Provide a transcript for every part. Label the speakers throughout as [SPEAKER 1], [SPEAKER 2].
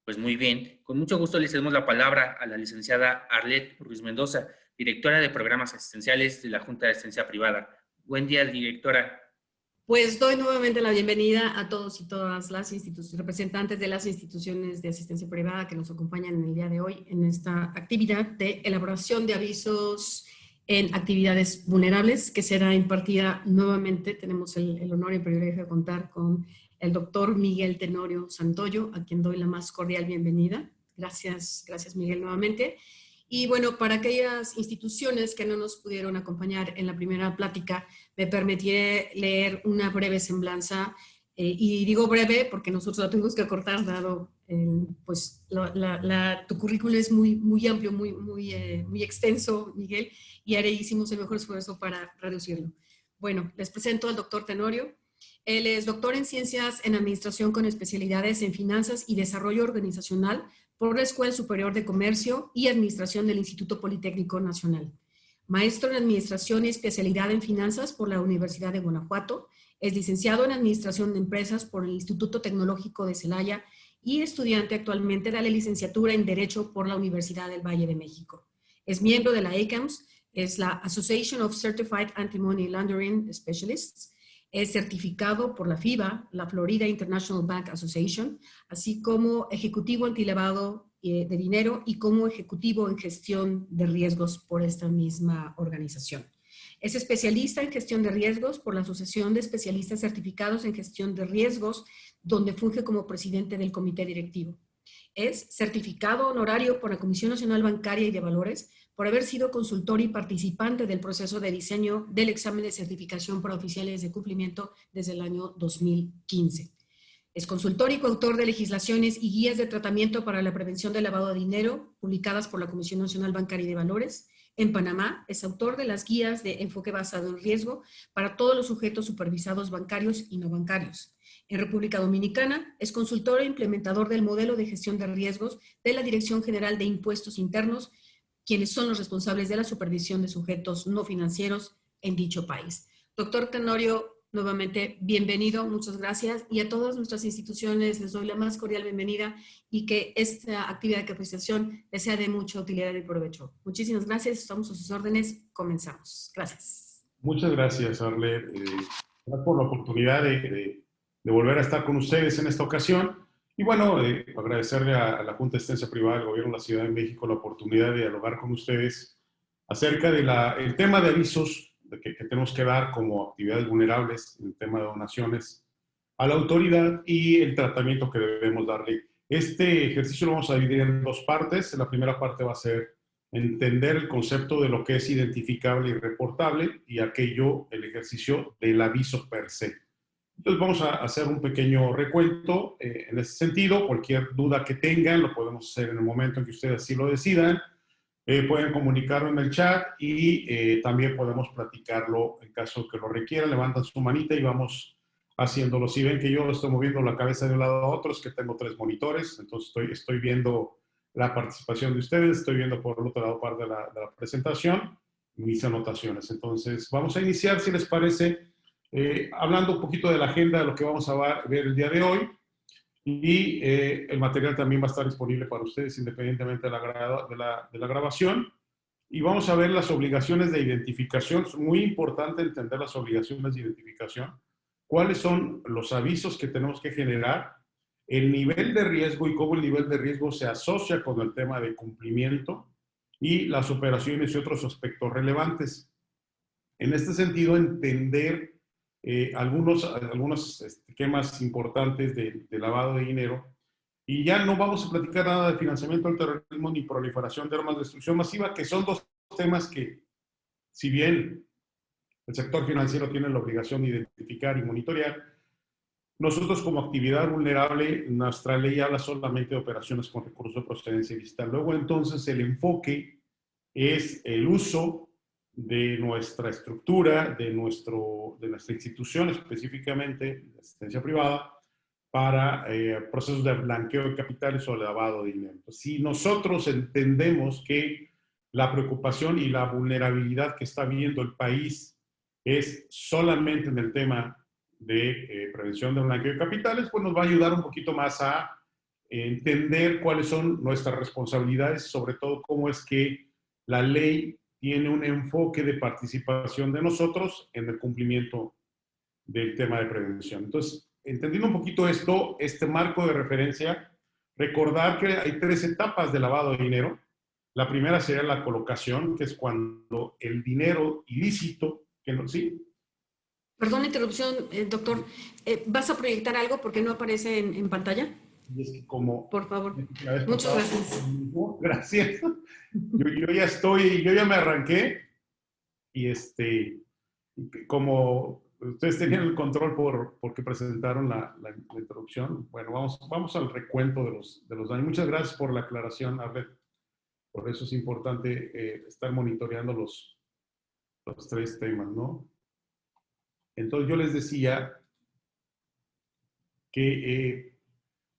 [SPEAKER 1] Pues muy bien, con mucho gusto le cedemos la palabra a la licenciada Arlet Ruiz Mendoza, directora de programas asistenciales de la Junta de Asistencia Privada. Buen día, directora.
[SPEAKER 2] Pues doy nuevamente la bienvenida a todos y todas las representantes de las instituciones de asistencia privada que nos acompañan en el día de hoy en esta actividad de elaboración de avisos en actividades vulnerables que será impartida nuevamente. Tenemos el honor y el privilegio de contar con el doctor Miguel Tenorio Santoyo, a quien doy la más cordial bienvenida. Gracias Miguel nuevamente. Y bueno, para aquellas instituciones que no nos pudieron acompañar en la primera plática, me permitiré leer una breve semblanza, y digo breve porque nosotros la tenemos que acortar, dado pues tu currículum es muy amplio, muy extenso, Miguel, y hicimos el mejor esfuerzo para reducirlo. Bueno, les presento al doctor Tenorio. Él es doctor en Ciencias en Administración con especialidades en Finanzas y Desarrollo Organizacional por la Escuela Superior de Comercio y Administración del Instituto Politécnico Nacional. Maestro en Administración y especialidad en Finanzas por la Universidad de Guanajuato. Es licenciado en Administración de Empresas por el Instituto Tecnológico de Celaya y estudiante actualmente de la licenciatura en Derecho por la Universidad del Valle de México. Es miembro de la ACAMS, es la Association of Certified Anti-Money Laundering Specialists. Es certificado por la FIBA, la Florida International Bank Association, así como ejecutivo antilavado de dinero y como ejecutivo en gestión de riesgos por esta misma organización. Es especialista en gestión de riesgos por la Asociación de Especialistas Certificados en Gestión de Riesgos, donde funge como presidente del comité directivo. Es certificado honorario por la Comisión Nacional Bancaria y de Valores por haber sido consultor y participante del proceso de diseño del examen de certificación para oficiales de cumplimiento desde el año 2015. Es consultor y coautor de legislaciones y guías de tratamiento para la prevención del lavado de dinero, publicadas por la Comisión Nacional Bancaria y de Valores. En Panamá, es autor de las guías de enfoque basado en riesgo para todos los sujetos supervisados bancarios y no bancarios. En República Dominicana, es consultor e implementador del modelo de gestión de riesgos de la Dirección General de Impuestos Internos, quienes son los responsables de la supervisión de sujetos no financieros en dicho país. Doctor Tenorio, nuevamente, bienvenido, muchas gracias. Y a todas nuestras instituciones les doy la más cordial bienvenida y que esta actividad de capacitación les sea de mucha utilidad y provecho. Muchísimas gracias, estamos a sus órdenes, comenzamos. Gracias.
[SPEAKER 3] Muchas gracias, Arlet, por la oportunidad de volver a estar con ustedes en esta ocasión. Y bueno, agradecerle a la Junta de Asistencia Privada del Gobierno de la Ciudad de México la oportunidad de dialogar con ustedes acerca del tema de avisos que tenemos que dar como actividades vulnerables, el tema de donaciones a la autoridad y el tratamiento que debemos darle. Este ejercicio lo vamos a dividir en dos partes. La primera parte va a ser entender el concepto de lo que es identificable y reportable y aquello, el ejercicio del aviso per se. Entonces vamos a hacer un pequeño recuento en ese sentido. Cualquier duda que tengan lo podemos hacer en el momento en que ustedes así lo decidan. Pueden comunicarlo en el chat y también podemos platicarlo en caso que lo requieran. Levantan su manita y vamos haciéndolo. Si ven que yo estoy moviendo la cabeza de un lado a otro, es que tengo 3 monitores, entonces estoy viendo la participación de ustedes, estoy viendo por el otro lado parte de la presentación, mis anotaciones. Entonces vamos a iniciar, si les parece, hablando un poquito de la agenda de lo que vamos a ver el día de hoy. Y el material también va a estar disponible para ustedes independientemente de la grabación. Y vamos a ver las obligaciones de identificación. Es muy importante entender las obligaciones de identificación. Cuáles son los avisos que tenemos que generar, el nivel de riesgo y cómo el nivel de riesgo se asocia con el tema de cumplimiento y las operaciones y otros aspectos relevantes. En este sentido, entender algunos esquemas importantes de lavado de dinero. Y ya no vamos a platicar nada de financiamiento del terrorismo ni proliferación de armas de destrucción masiva, que son dos temas que, si bien el sector financiero tiene la obligación de identificar y monitorear, nosotros como actividad vulnerable, nuestra ley habla solamente de operaciones con recursos de procedencia ilícita. Luego entonces el enfoque es el uso de nuestra estructura, de nuestra institución específicamente, de asistencia privada, para procesos de blanqueo de capitales o lavado de dinero. Si nosotros entendemos que la preocupación y la vulnerabilidad que está viviendo el país es solamente en el tema de prevención de blanqueo de capitales, pues nos va a ayudar un poquito más a entender cuáles son nuestras responsabilidades, sobre todo cómo es que la ley tiene un enfoque de participación de nosotros en el cumplimiento del tema de prevención. Entonces, entendiendo un poquito esto, este marco de referencia, recordar que hay 3 etapas de lavado de dinero. La primera sería la colocación, que es cuando el dinero ilícito, que no, sí.
[SPEAKER 2] Perdón la interrupción, doctor. ¿Vas a proyectar algo porque no aparece en pantalla?
[SPEAKER 3] Y es que como...
[SPEAKER 2] Por favor.
[SPEAKER 3] La vez
[SPEAKER 2] Muchas
[SPEAKER 3] pasada,
[SPEAKER 2] gracias.
[SPEAKER 3] gracias. Yo ya me arranqué y como ustedes tenían el control porque presentaron la introducción, bueno, vamos al recuento de los daños. Muchas gracias por la aclaración, Arlet. Por eso es importante estar monitoreando los 3 temas, ¿no? Entonces yo les decía que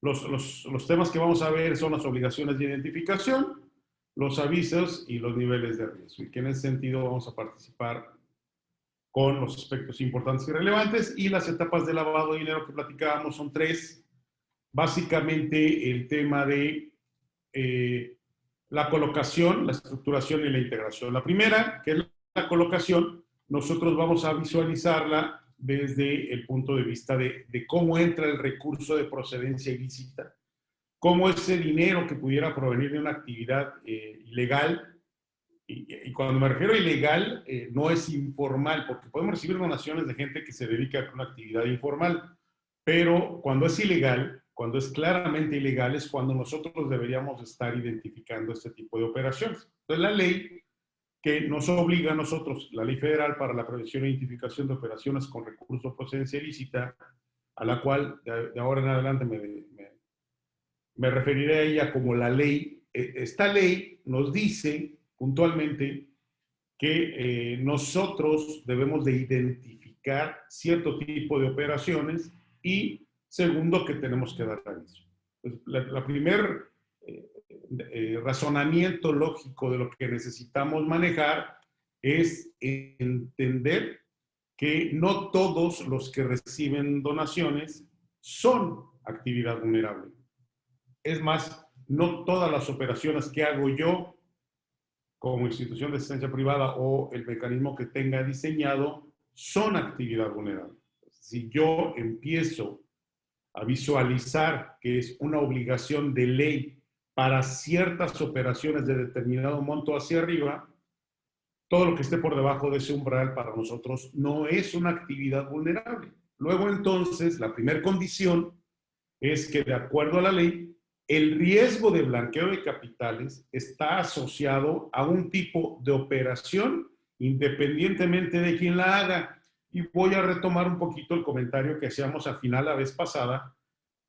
[SPEAKER 3] los temas que vamos a ver son las obligaciones de identificación, los avisos y los niveles de riesgo. Y que en ese sentido vamos a participar con los aspectos importantes y relevantes. Y las etapas de lavado de dinero que platicábamos son 3. Básicamente el tema de la colocación, la estructuración y la integración. La primera, que es la colocación, nosotros vamos a visualizarla desde el punto de vista de cómo entra el recurso de procedencia ilícita, cómo ese dinero que pudiera provenir de una actividad ilegal, y cuando me refiero a ilegal, no es informal, porque podemos recibir donaciones de gente que se dedica a una actividad informal, pero cuando es ilegal, cuando es claramente ilegal, es cuando nosotros deberíamos estar identificando este tipo de operaciones. Entonces, la ley que nos obliga a nosotros, la Ley Federal para la Prevención e Identificación de Operaciones con Recursos de Procedencia Ilícita, a la cual de ahora en adelante me referiré a ella como la ley. Esta ley nos dice puntualmente que nosotros debemos de identificar cierto tipo de operaciones y segundo, que tenemos que dar aviso. Pues la primer razonamiento lógico de lo que necesitamos manejar es entender que no todos los que reciben donaciones son actividad vulnerable. Es más, no todas las operaciones que hago yo como institución de asistencia privada o el mecanismo que tenga diseñado son actividad vulnerable. Si yo empiezo a visualizar que es una obligación de ley para ciertas operaciones de determinado monto hacia arriba, todo lo que esté por debajo de ese umbral para nosotros no es una actividad vulnerable. Luego entonces, la primera condición es que de acuerdo a la ley, el riesgo de blanqueo de capitales está asociado a un tipo de operación independientemente de quién la haga. Y voy a retomar un poquito el comentario que hacíamos al final la vez pasada,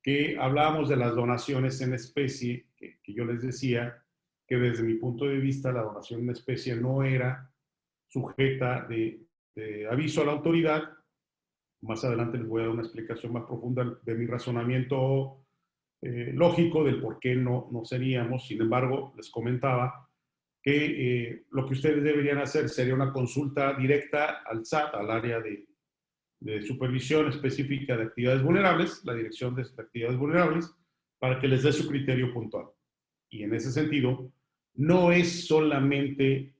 [SPEAKER 3] que hablábamos de las donaciones en especie, que yo les decía que desde mi punto de vista la donación en especie no era sujeta de aviso a la autoridad. Más adelante les voy a dar una explicación más profunda de mi razonamiento lógico del por qué no seríamos. Sin embargo, les comentaba que lo que ustedes deberían hacer sería una consulta directa al SAT, al área de supervisión específica de actividades vulnerables, la Dirección de Actividades Vulnerables, para que les dé su criterio puntual. Y en ese sentido, no es solamente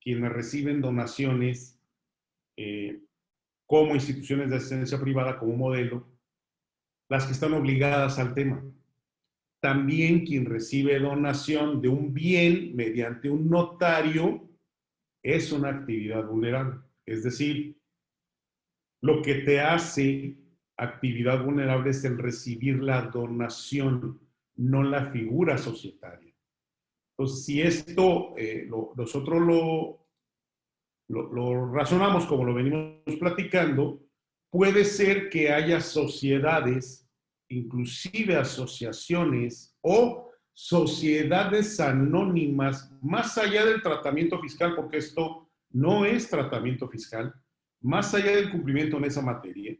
[SPEAKER 3] quienes reciben donaciones como instituciones de asistencia privada, como modelo, las que están obligadas al tema. También quien recibe donación de un bien mediante un notario es una actividad vulnerable. Es decir, lo que te hace actividad vulnerable es el recibir la donación, no la figura societaria. Entonces, si esto nosotros lo razonamos como lo venimos platicando, puede ser que haya sociedades, inclusive asociaciones o sociedades anónimas, más allá del tratamiento fiscal, porque esto no es tratamiento fiscal, más allá del cumplimiento en esa materia,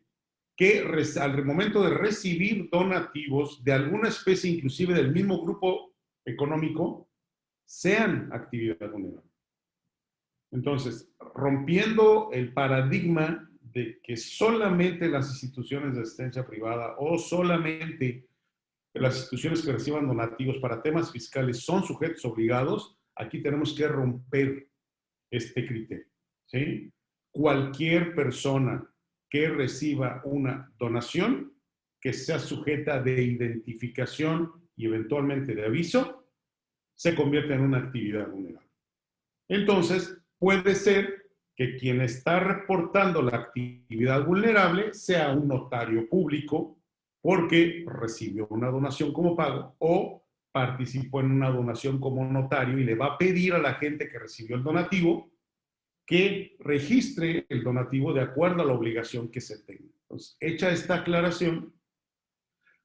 [SPEAKER 3] que al momento de recibir donativos de alguna especie, inclusive del mismo grupo económico, sean actividad vulnerable. Entonces, rompiendo el paradigma de que solamente las instituciones de asistencia privada o solamente las instituciones que reciban donativos para temas fiscales son sujetos obligados, aquí tenemos que romper este criterio, ¿sí? Cualquier persona que reciba una donación que sea sujeta de identificación y eventualmente de aviso, se convierte en una actividad vulnerable. Entonces, puede ser que quien está reportando la actividad vulnerable sea un notario público porque recibió una donación como pago o participó en una donación como notario y le va a pedir a la gente que recibió el donativo que registre el donativo de acuerdo a la obligación que se tenga. Entonces, hecha esta aclaración,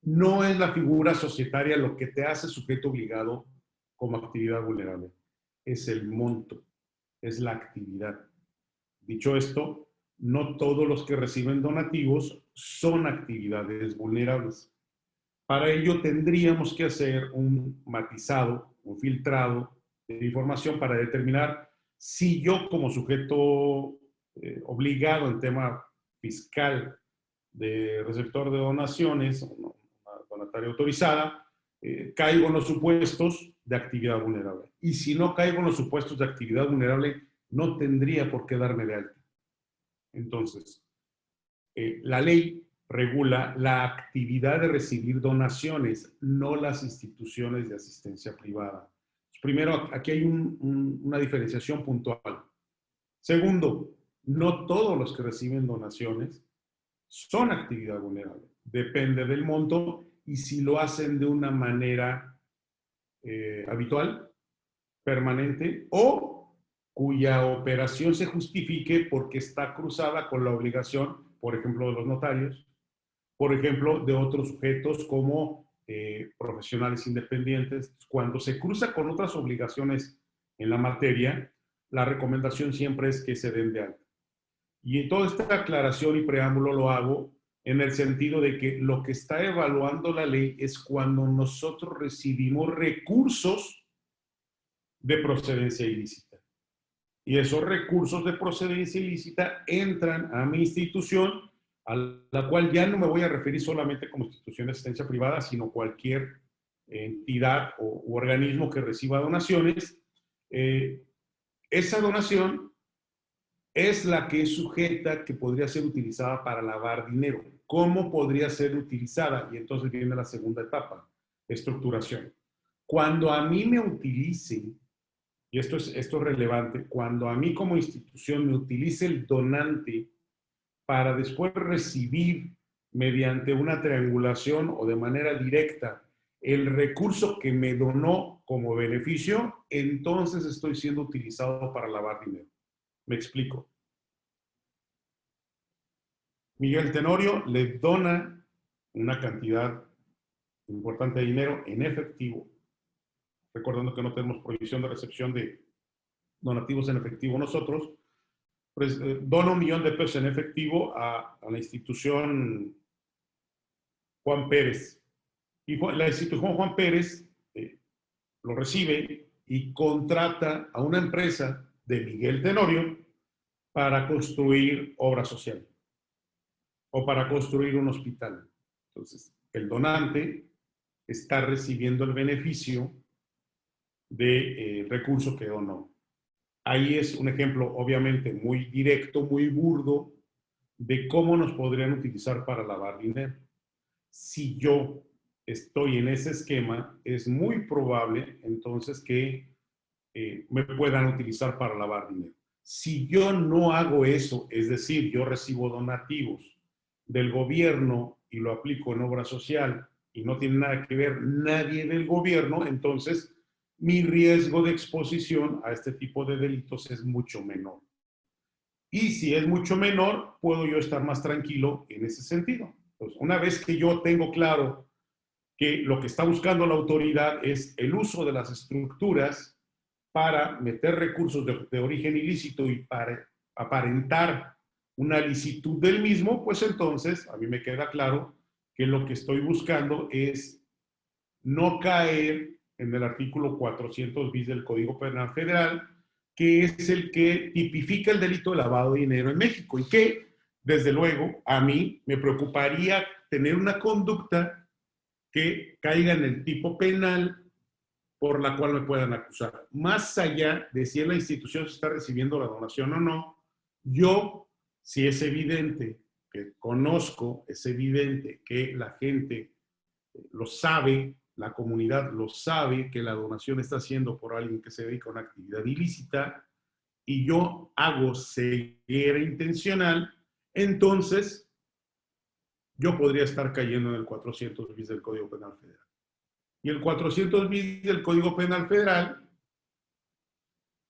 [SPEAKER 3] no es la figura societaria lo que te hace sujeto obligado como actividad vulnerable. Es el monto, es la actividad. Dicho esto, no todos los que reciben donativos son actividades vulnerables. Para ello tendríamos que hacer un matizado, un filtrado de información para determinar si yo como sujeto obligado en tema fiscal de receptor de donaciones, una donataria autorizada, caigo en los supuestos de actividad vulnerable. Y si no caigo en los supuestos de actividad vulnerable, no tendría por qué darme de alta. Entonces, la ley regula la actividad de recibir donaciones, no las instituciones de asistencia privada. Primero, aquí hay una diferenciación puntual. Segundo, no todos los que reciben donaciones son actividad vulnerable. Depende del monto y si lo hacen de una manera habitual, permanente o cuya operación se justifique porque está cruzada con la obligación, por ejemplo, de los notarios, por ejemplo, de otros sujetos como profesionales independientes. Cuando se cruza con otras obligaciones en la materia, la recomendación siempre es que se den de alta. Y toda esta aclaración y preámbulo lo hago en el sentido de que lo que está evaluando la ley es cuando nosotros recibimos recursos de procedencia ilícita. Y esos recursos de procedencia ilícita entran a mi institución, a la cual ya no me voy a referir solamente como institución de asistencia privada, sino cualquier entidad u organismo que reciba donaciones. Esa donación es la que es sujeta, que podría ser utilizada para lavar dinero. ¿Cómo podría ser utilizada? Y entonces viene la segunda etapa, estructuración. Cuando a mí me utilicen, y esto es relevante, cuando a mí como institución me utilice el donante para después recibir mediante una triangulación o de manera directa el recurso que me donó como beneficio, entonces estoy siendo utilizado para lavar dinero. Me explico. Miguel Tenorio le dona una cantidad importante de dinero en efectivo, recordando que no tenemos prohibición de recepción de donativos en efectivo nosotros, pues dona $1,000,000 en efectivo a la institución Juan Pérez. Y la institución Juan Pérez lo recibe y contrata a una empresa de Miguel Tenorio para construir obra social o para construir un hospital. Entonces, el donante está recibiendo el beneficio del recurso que donó. Ahí es un ejemplo, obviamente, muy directo, muy burdo, de cómo nos podrían utilizar para lavar dinero. Si yo estoy en ese esquema, es muy probable, entonces, que me puedan utilizar para lavar dinero. Si yo no hago eso, es decir, yo recibo donativos del gobierno y lo aplico en obra social y no tiene nada que ver nadie del gobierno, entonces mi riesgo de exposición a este tipo de delitos es mucho menor. Y si es mucho menor, puedo yo estar más tranquilo en ese sentido. Pues una vez que yo tengo claro que lo que está buscando la autoridad es el uso de las estructuras para meter recursos de origen ilícito y para aparentar una licitud del mismo, pues entonces a mí me queda claro que lo que estoy buscando es no caer en el artículo 400 bis del Código Penal Federal, que es el que tipifica el delito de lavado de dinero en México y que, desde luego, a mí me preocuparía tener una conducta que caiga en el tipo penal por la cual me puedan acusar. Más allá de si la institución está recibiendo la donación o no, yo, si es evidente que conozco, es evidente que la gente lo sabe, la comunidad lo sabe, que la donación está haciendo por alguien que se dedica a una actividad ilícita, y yo hago ceguera intencional, entonces yo podría estar cayendo en el 400 bis del Código Penal Federal. Y el 400 bis del Código Penal Federal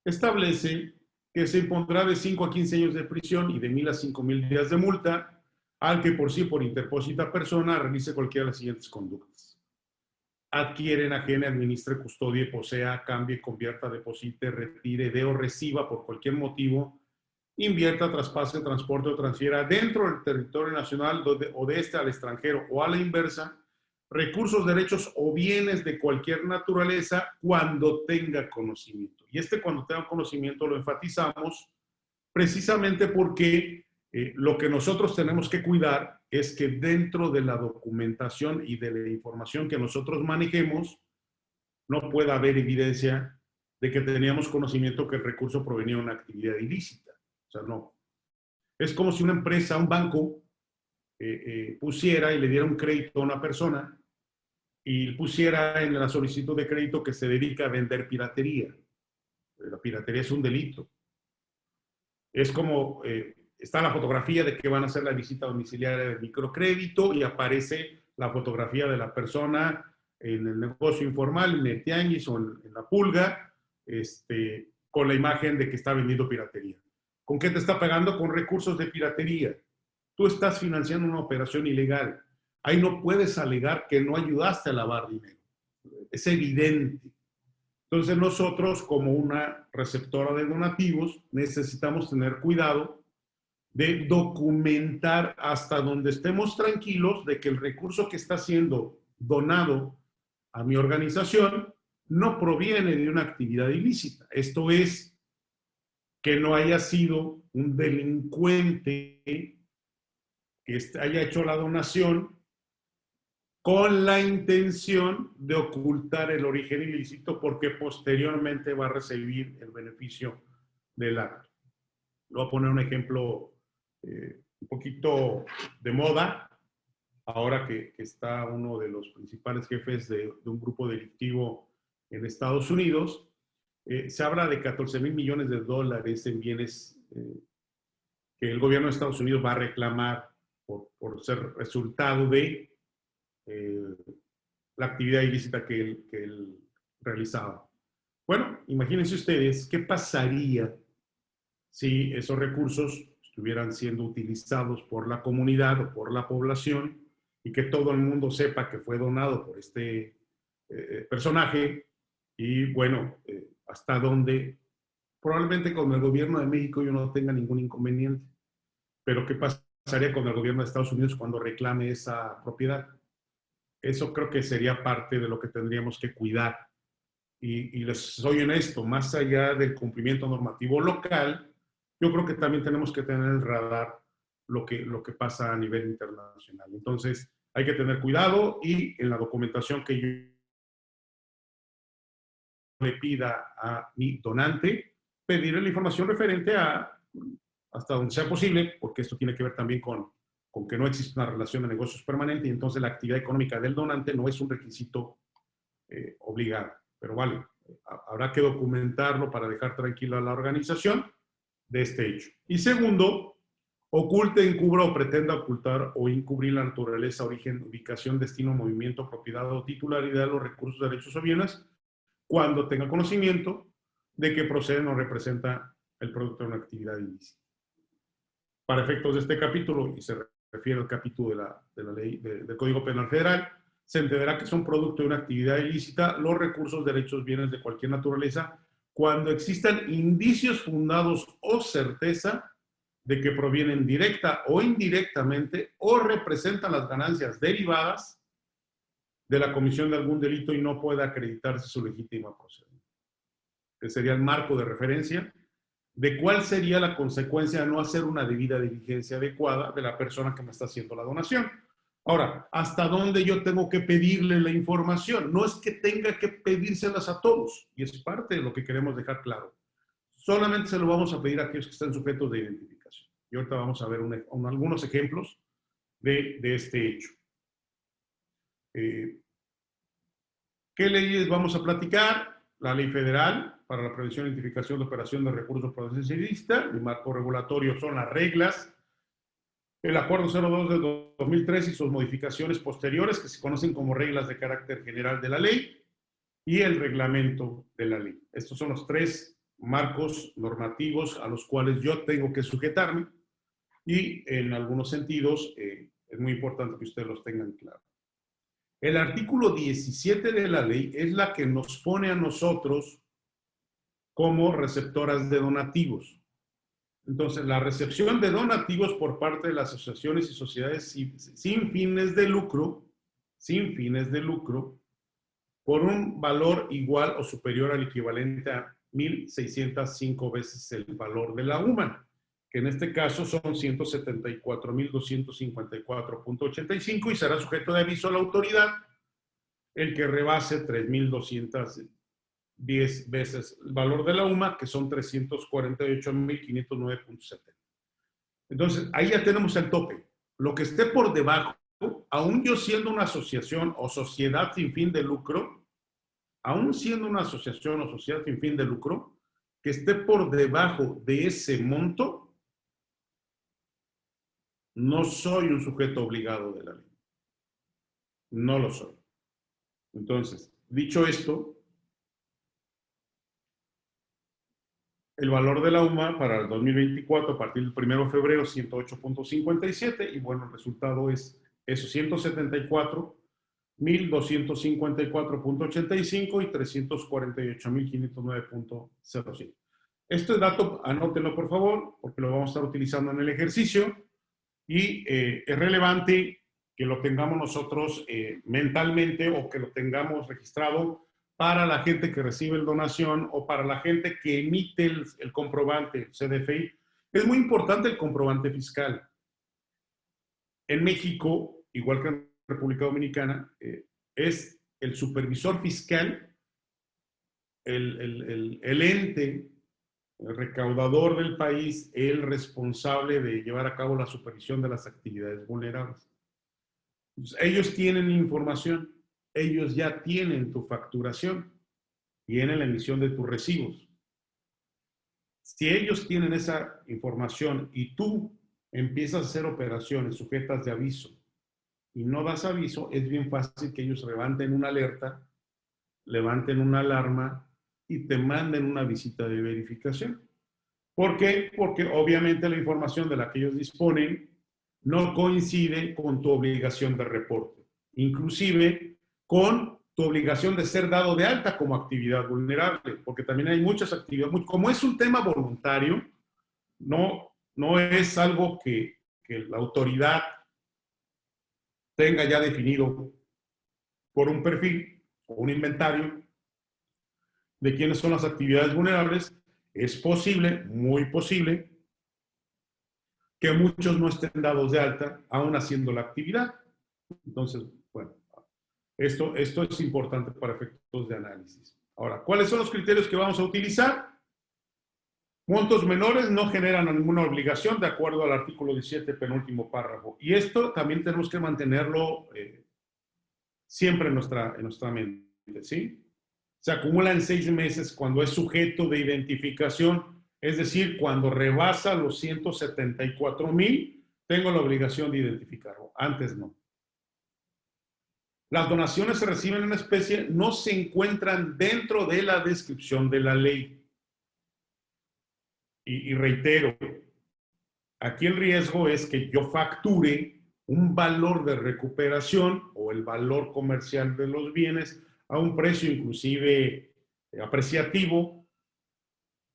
[SPEAKER 3] establece que se impondrá de 5 a 15 años de prisión y de 1,000 a 5,000 días de multa al que por sí, por interpósita persona, realice cualquiera de las siguientes conductas: adquiere, enajene, administre, custodie, posea, cambie, convierta, deposite, retire, dé o reciba por cualquier motivo, invierta, traspase, transporte o transfiera dentro del territorio nacional o de este al extranjero o a la inversa, recursos, derechos o bienes de cualquier naturaleza cuando tenga conocimiento. Y cuando tenga conocimiento lo enfatizamos precisamente porque lo que nosotros tenemos que cuidar es que dentro de la documentación y de la información que nosotros manejemos no pueda haber evidencia de que teníamos conocimiento que el recurso provenía de una actividad ilícita. O sea, no. Es como si una empresa, un banco, pusiera y le diera un crédito a una persona y pusiera en la solicitud de crédito que se dedica a vender piratería. La piratería es un delito. Es como, está la fotografía de que van a hacer la visita domiciliaria del microcrédito y aparece la fotografía de la persona en el negocio informal, en el tianguis o en la pulga, con la imagen de que está vendiendo piratería. ¿Con qué te está pagando? Con recursos de piratería. Tú estás financiando una operación ilegal. Ahí no puedes alegar que no ayudaste a lavar dinero. Es evidente. Entonces nosotros, como una receptora de donativos, necesitamos tener cuidado de documentar hasta donde estemos tranquilos de que el recurso que está siendo donado a mi organización no proviene de una actividad ilícita. Esto es, que no haya sido un delincuente que haya hecho la donación con la intención de ocultar el origen ilícito porque posteriormente va a recibir el beneficio del acto. Voy a poner un ejemplo un poquito de moda, ahora que está uno de los principales jefes de un grupo delictivo en Estados Unidos. Se habla de 14,000 millones de dólares en bienes que el gobierno de Estados Unidos va a reclamar por ser resultado de la actividad ilícita que él realizaba. Bueno, imagínense ustedes qué pasaría si esos recursos estuvieran siendo utilizados por la comunidad o por la población y que todo el mundo sepa que fue donado por este personaje y bueno, hasta donde probablemente con el gobierno de México yo no tenga ningún inconveniente, pero ¿qué pasaría con el gobierno de Estados Unidos cuando reclame esa propiedad? Eso creo que sería parte de lo que tendríamos que cuidar. Y les soy honesto, más allá del cumplimiento normativo local, yo creo que también tenemos que tener el radar lo que pasa a nivel internacional. Entonces, hay que tener cuidado y en la documentación que yo le pida a mi donante, pedirle la información referente a hasta donde sea posible, porque esto tiene que ver también con que no existe una relación de negocios permanente y entonces la actividad económica del donante no es un requisito obligado. Pero vale, habrá que documentarlo para dejar tranquila a la organización de este hecho. Y segundo, oculte, encubra o pretenda ocultar o encubrir la naturaleza, origen, ubicación, destino, movimiento, propiedad o titularidad de los recursos, derechos o bienes cuando tenga conocimiento de que proceden o representa el producto de una actividad ilícita. Para efectos de este capítulo, y se refiere al capítulo de la ley del Código Penal Federal, se entenderá que son producto de una actividad ilícita los recursos, derechos, bienes de cualquier naturaleza cuando existan indicios fundados o certeza de que provienen directa o indirectamente o representan las ganancias derivadas de la comisión de algún delito y no pueda acreditarse su legítima procedencia. Que sería el marco de referencia de cuál sería la consecuencia de no hacer una debida diligencia adecuada de la persona que me está haciendo la donación. Ahora, ¿hasta dónde yo tengo que pedirle la información? No es que tenga que pedírselas a todos, y es parte de lo que queremos dejar claro. Solamente se lo vamos a pedir a aquellos que están sujetos de identificación. Y ahorita vamos a ver algunos ejemplos de este hecho. ¿Qué leyes vamos a platicar? La Ley Federal para la Prevención e Identificación de Operación de Recursos Procesalista. El marco regulatorio son las reglas. El Acuerdo 02 de 2003 y sus modificaciones posteriores, que se conocen como reglas de carácter general de la ley, y el reglamento de la ley. Estos son los tres marcos normativos a los cuales yo tengo que sujetarme, y en algunos sentidos es muy importante que ustedes los tengan claro. El artículo 17 de la ley es la que nos pone a nosotros como receptoras de donativos. Entonces, la recepción de donativos por parte de las asociaciones y sociedades sin fines de lucro, por un valor igual o superior al equivalente a 1.605 veces el valor de la UMAN, que en este caso son 174.254.85, y será sujeto de aviso a la autoridad el que rebase 3.210 veces el valor de la UMA, que son 348.509.70. Entonces, ahí ya tenemos el tope. Lo que esté por debajo, aún yo siendo una asociación o sociedad sin fin de lucro, que esté por debajo de ese monto, no soy un sujeto obligado de la ley. No lo soy. Entonces, dicho esto, el valor de la UMA para el 2024 a partir del 1 de febrero, 108.57, y bueno, el resultado es eso, 174.254.85 y 348.509.05. Este dato, anótenlo por favor, porque lo vamos a estar utilizando en el ejercicio, y es relevante que lo tengamos nosotros mentalmente, o que lo tengamos registrado para la gente que recibe la donación o para la gente que emite el comprobante CDFI. Es muy importante el comprobante fiscal. En México, igual que en República Dominicana, es el supervisor fiscal, el ente, el recaudador del país, el responsable de llevar a cabo la supervisión de las actividades vulnerables. Entonces, ellos tienen información, ellos ya tienen tu facturación, tienen la emisión de tus recibos. Si ellos tienen esa información y tú empiezas a hacer operaciones sujetas de aviso y no das aviso, es bien fácil que ellos levanten una alerta, levanten una alarma y te manden una visita de verificación. ¿Por qué? Porque obviamente la información de la que ellos disponen no coincide con tu obligación de reporte, inclusive con tu obligación de ser dado de alta como actividad vulnerable, porque también hay muchas actividades, como es un tema voluntario, no es algo que la autoridad tenga ya definido por un perfil o un inventario de quiénes son las actividades vulnerables. Es posible, muy posible, que muchos no estén dados de alta aún haciendo la actividad. Entonces, bueno, esto es importante para efectos de análisis. Ahora, ¿cuáles son los criterios que vamos a utilizar? Montos menores no generan ninguna obligación de acuerdo al artículo 17, penúltimo párrafo. Y esto también tenemos que mantenerlo siempre en nuestra mente, ¿sí? Se acumula en 6 meses cuando es sujeto de identificación, es decir, cuando rebasa los 174,000, tengo la obligación de identificarlo. Antes no. Las donaciones se reciben en especie, no se encuentran dentro de la descripción de la ley. Y reitero, aquí el riesgo es que yo facture un valor de recuperación o el valor comercial de los bienes a un precio inclusive apreciativo,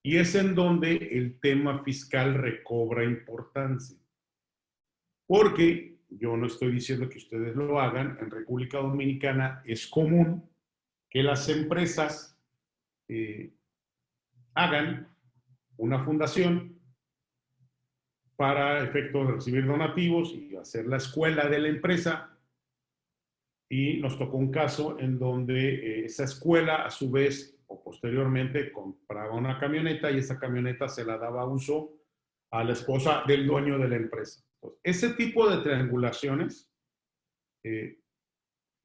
[SPEAKER 3] y es en donde el tema fiscal recobra importancia. Porque yo no estoy diciendo que ustedes lo hagan, en República Dominicana es común que las empresas hagan una fundación para efectos de recibir donativos y hacer la escuela de la empresa, y nos tocó un caso en donde esa escuela, a su vez, o posteriormente, compraba una camioneta y esa camioneta se la daba a uso a la esposa del dueño de la empresa. Entonces, ese tipo de triangulaciones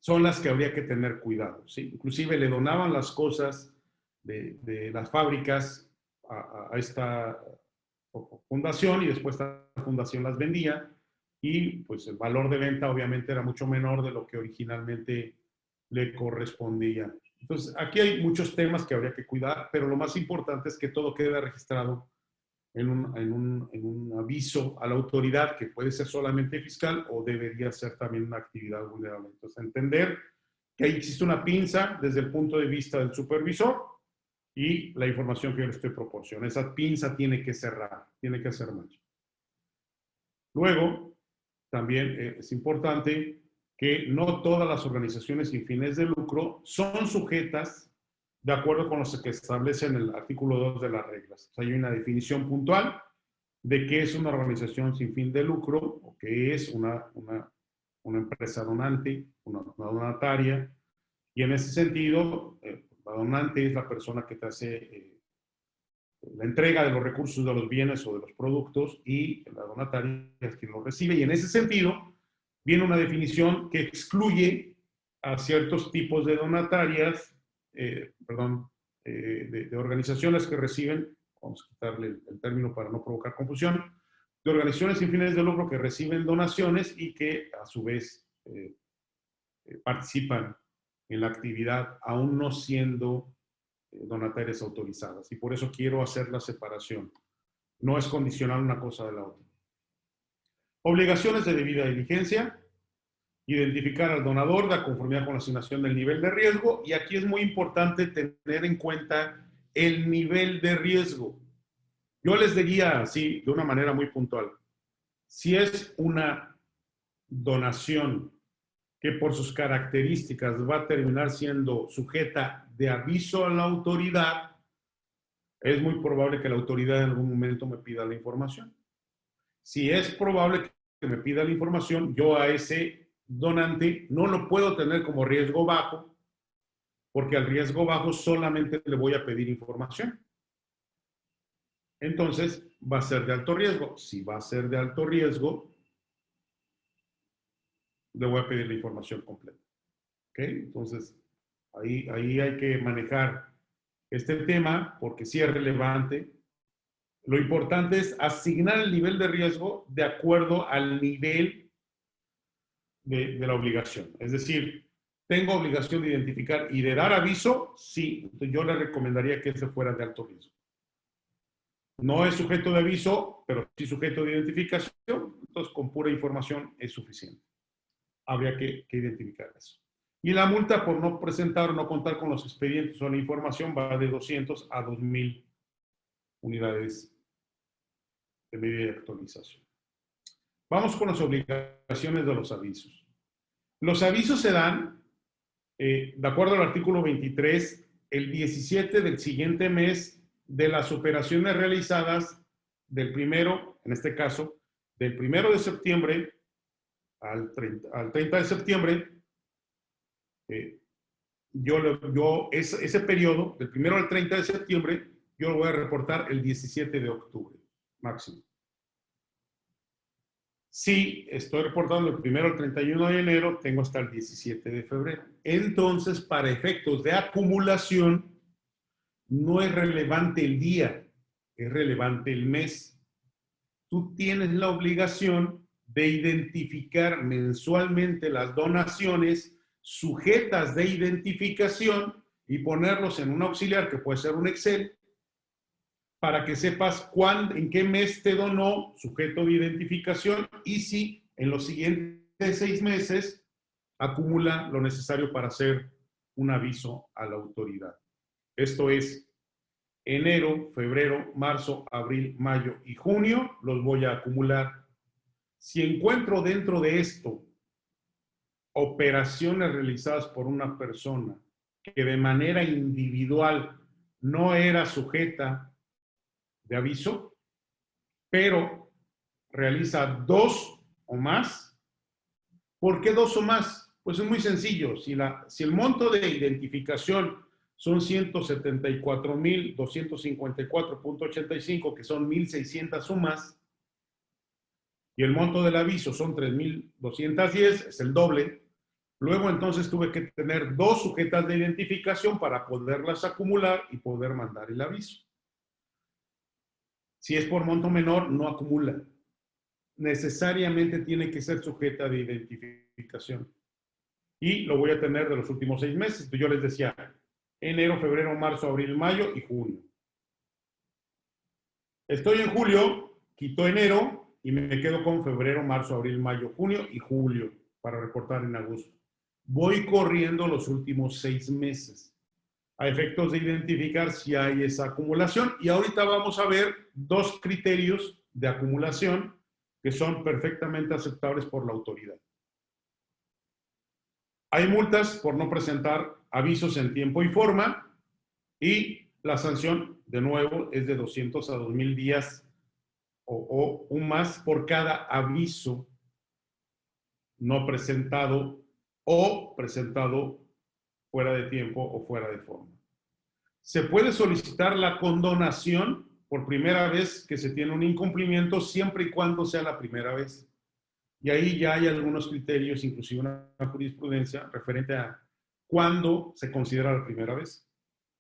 [SPEAKER 3] son las que habría que tener cuidado, ¿sí? Inclusive le donaban las cosas de las fábricas a esta fundación y después esta fundación las vendía y pues el valor de venta obviamente era mucho menor de lo que originalmente le correspondía. Entonces, aquí hay muchos temas que habría que cuidar, pero lo más importante es que todo quede registrado en un aviso a la autoridad, que puede ser solamente fiscal o debería ser también una actividad vulnerable. Entonces, entender que ahí existe una pinza desde el punto de vista del supervisor y la información que yo le estoy proporcionando. Esa pinza tiene que cerrar, tiene que hacer match. Luego, también es importante que no todas las organizaciones sin fines de lucro son sujetas de acuerdo con lo que establece en el artículo 2 de las reglas. O sea, hay una definición puntual de qué es una organización sin fin de lucro o qué es una empresa donante, una donataria. Y en ese sentido, la donante es la persona que te hace la entrega de los recursos, de los bienes o de los productos, y la donataria es quien los recibe. Y en ese sentido, viene una definición que excluye a ciertos tipos de donatarias, de organizaciones que reciben, vamos a quitarle el término para no provocar confusión, de organizaciones sin fines de lucro que reciben donaciones y que a su vez participan en la actividad, aún no siendo donatarias autorizadas. Y por eso quiero hacer la separación. No es condicional una cosa de la otra. Obligaciones de debida diligencia. Identificar al donador de conformidad con la asignación del nivel de riesgo. Y aquí es muy importante tener en cuenta el nivel de riesgo. Yo les diría así, de una manera muy puntual. Si es una donación que por sus características va a terminar siendo sujeta de aviso a la autoridad, es muy probable que la autoridad en algún momento me pida la información. Si es probable que me pida la información, yo a ese donante no lo puedo tener como riesgo bajo, porque al riesgo bajo solamente le voy a pedir información. Entonces, va a ser de alto riesgo. Si va a ser de alto riesgo, le voy a pedir la información completa. ¿Ok? Entonces, ahí hay que manejar este tema porque sí es relevante. Lo importante es asignar el nivel de riesgo de acuerdo al nivel de la obligación. Es decir, ¿tengo obligación de identificar y de dar aviso? Sí. Entonces yo le recomendaría que ese fuera de alto riesgo. No es sujeto de aviso, pero sí sujeto de identificación. Entonces, con pura información es suficiente. Habría que identificar eso. Y la multa por no presentar o no contar con los expedientes o la información va de 200 a 2,000 unidades de medida de actualización. Vamos con las obligaciones de los avisos. Los avisos se dan, de acuerdo al artículo 23, el 17 del siguiente mes de las operaciones realizadas del primero, en este caso, del 1 de septiembre al 30 de septiembre, ese periodo, del 1 al 30 de septiembre, yo lo voy a reportar el 17 de octubre, máximo. Si estoy reportando el 1 al 31 de enero, tengo hasta el 17 de febrero. Entonces, para efectos de acumulación, no es relevante el día, es relevante el mes. Tú tienes la obligación de identificar mensualmente las donaciones sujetas de identificación y ponerlos en un auxiliar que puede ser un Excel para que sepas en qué mes te donó, sujeto de identificación, y si en los siguientes 6 meses acumula lo necesario para hacer un aviso a la autoridad. Esto es enero, febrero, marzo, abril, mayo y junio, los voy a acumular. Si encuentro dentro de esto operaciones realizadas por una persona que de manera individual no era sujeta de aviso, pero realiza 2 o más. ¿Por qué 2 o más? Pues es muy sencillo. Si el monto de identificación son 174,254.85, que son 1,600 sumas, y el monto del aviso son 3,210, es el doble. Luego entonces tuve que tener 2 sujetas de identificación para poderlas acumular y poder mandar el aviso. Si es por monto menor, no acumula. Necesariamente tiene que ser sujeta de identificación. Y lo voy a tener de los últimos 6 meses. Yo les decía, enero, febrero, marzo, abril, mayo y junio. Estoy en julio, quito enero y me quedo con febrero, marzo, abril, mayo, junio y julio para reportar en agosto. Voy corriendo los últimos 6 meses a efectos de identificar si hay esa acumulación. Y ahorita vamos a ver 2 criterios de acumulación que son perfectamente aceptables por la autoridad. Hay multas por no presentar avisos en tiempo y forma y la sanción, de nuevo, es de 200 a 2,000 días o un más por cada aviso no presentado o presentado fuera de tiempo o fuera de forma. Se puede solicitar la condonación por primera vez que se tiene un incumplimiento siempre y cuando sea la primera vez. Y ahí ya hay algunos criterios, inclusive una jurisprudencia referente a cuándo se considera la primera vez.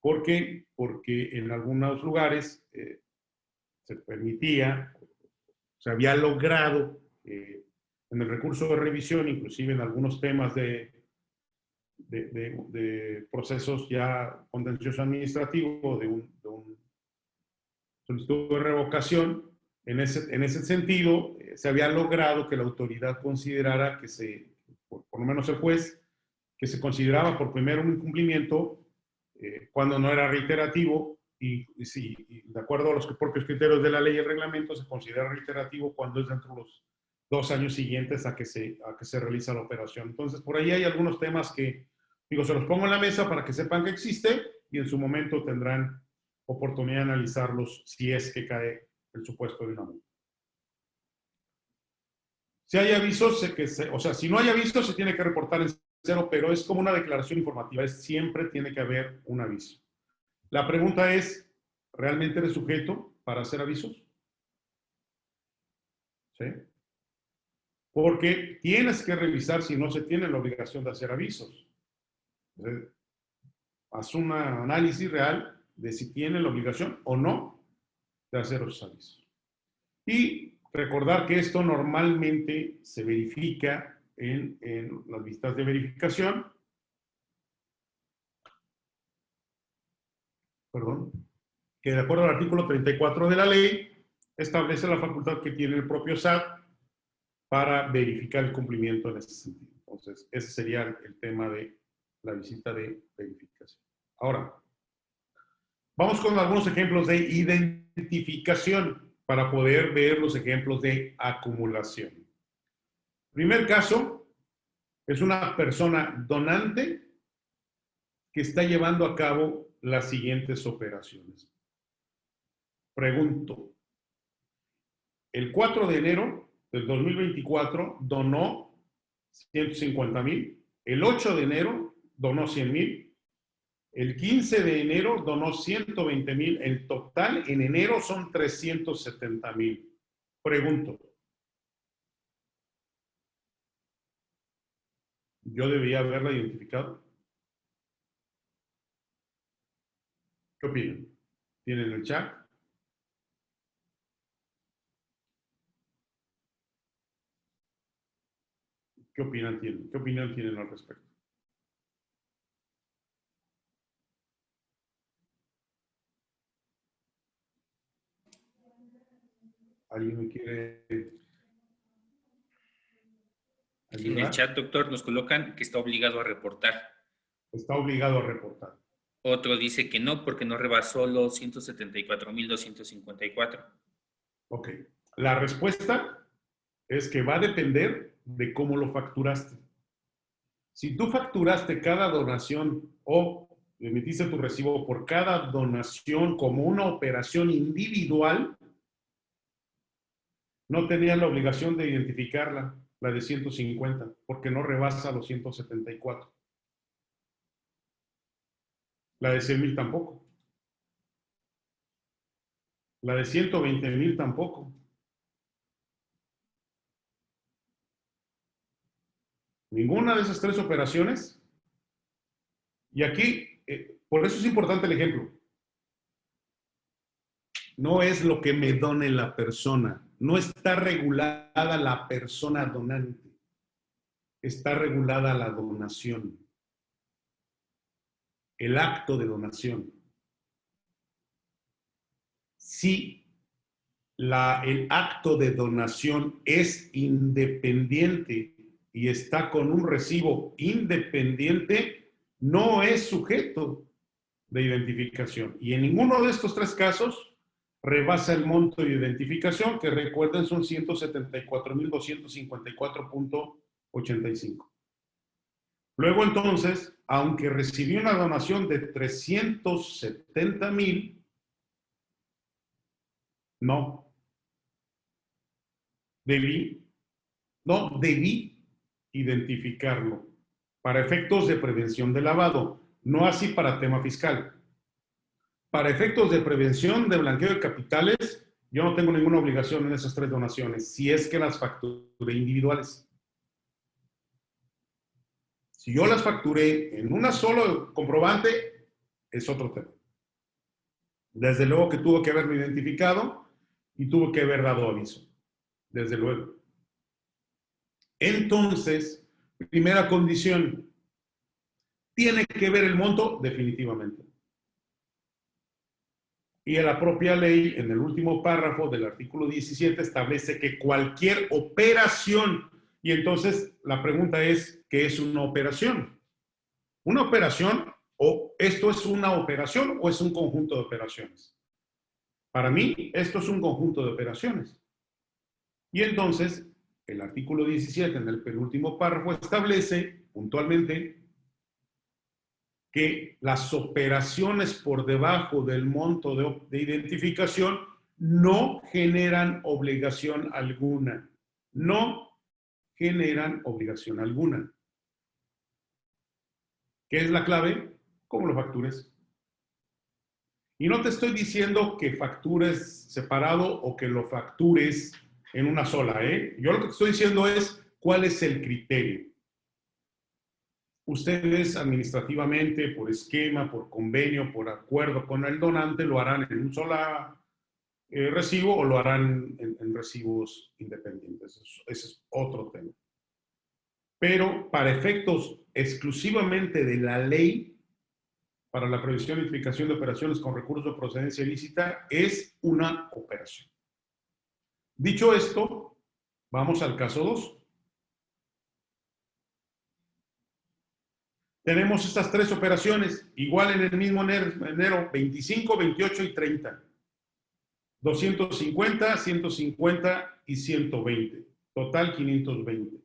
[SPEAKER 3] ¿Por qué? Porque en algunos lugares se permitía, se había logrado en el recurso de revisión, inclusive en algunos temas de procesos ya contencioso administrativo, de un solicitud de revocación. En ese sentido, se había logrado que la autoridad considerara que por lo menos el juez, que se consideraba por primero un incumplimiento cuando no era reiterativo y de acuerdo a los propios criterios de la ley y el reglamento, se considera reiterativo cuando es dentro de los 2 años siguientes a que se realiza la operación. Entonces, por ahí hay algunos temas que, digo, se los pongo en la mesa para que sepan que existe y en su momento tendrán oportunidad de analizarlos si es que cae el supuesto de una multa. Si hay avisos, si no hay avisos, se tiene que reportar en cero, pero es como una declaración informativa, siempre tiene que haber un aviso. La pregunta es, ¿realmente eres sujeto para hacer avisos? ¿Sí? Porque tienes que revisar si no se tiene la obligación de hacer avisos. Entonces, haz un análisis real de si tiene la obligación o no de hacer los avisos. Y recordar que esto normalmente se verifica en las vistas de verificación. Que de acuerdo al artículo 34 de la ley, establece la facultad que tiene el propio SAT para verificar el cumplimiento en ese sentido. Entonces, ese sería el tema de la visita de verificación. Ahora, vamos con algunos ejemplos de identificación para poder ver los ejemplos de acumulación. Primer caso es una persona donante que está llevando a cabo las siguientes operaciones. Pregunto, el 4 de enero del 2024 donó 150,000, el 8 de enero donó 100,000, el 15 de enero donó 120,000, el total en enero son 370,000. Pregunto, ¿yo debía haberla identificado? ¿Qué opinan? ¿Tienen el chat? ¿Qué opinión tienen al respecto? ¿Alguien me quiere ayudar?
[SPEAKER 1] En el chat, doctor, nos colocan que está obligado a reportar.
[SPEAKER 3] Está obligado a reportar.
[SPEAKER 1] Otro dice que no, porque no rebasó los 174,254.
[SPEAKER 3] Ok. La respuesta es que va a depender de cómo lo facturaste. Si tú facturaste cada donación o emitiste tu recibo por cada donación como una operación individual, no tenías la obligación de identificarla, la de 150, porque no rebasa los 174. La de 100,000 tampoco. La de 120,000 tampoco. Ninguna de esas tres operaciones. Y aquí, por eso es importante el ejemplo. No es lo que me done la persona. No está regulada la persona donante. Está regulada la donación. El acto de donación. Si el acto de donación es independiente y está con un recibo independiente, no es sujeto de identificación. Y en ninguno de estos tres casos rebasa el monto de identificación, que recuerden son 174,254.85. Luego entonces, aunque recibí una donación de 370,000, no debí identificarlo para efectos de prevención de lavado, no así para tema fiscal. Para efectos de prevención de blanqueo de capitales, yo no tengo ninguna obligación en esas tres donaciones, si es que las facturé individuales. Si yo las facturé en una sola comprobante, es otro tema. Desde luego que tuvo que haberlo identificado y tuvo que haber dado aviso. Desde luego. Entonces, primera condición, tiene que ver el monto definitivamente. Y en la propia ley, en el último párrafo del artículo 17, establece que cualquier operación, y entonces la pregunta es, ¿qué es una operación? ¿Una operación o esto es una operación o es un conjunto de operaciones? Para mí, esto es un conjunto de operaciones. Y entonces, el artículo 17, en el penúltimo párrafo, establece puntualmente que las operaciones por debajo del monto de identificación no generan obligación alguna. No generan obligación alguna. ¿Qué es la clave? ¿Cómo lo factures? Y no te estoy diciendo que factures separado o que lo factures en una sola, ¿eh? Yo lo que te estoy diciendo es cuál es el criterio. Ustedes administrativamente, por esquema, por convenio, por acuerdo con el donante, lo harán en un solo recibo o lo harán en recibos independientes. Ese es otro tema. Pero para efectos exclusivamente de la ley, para la previsión y identificación de operaciones con recursos de procedencia ilícita, es una operación. Dicho esto, vamos al caso 2. Tenemos estas tres operaciones, igual en el mismo enero, 25, 28 y 30. 250, 150 y 120. Total 520.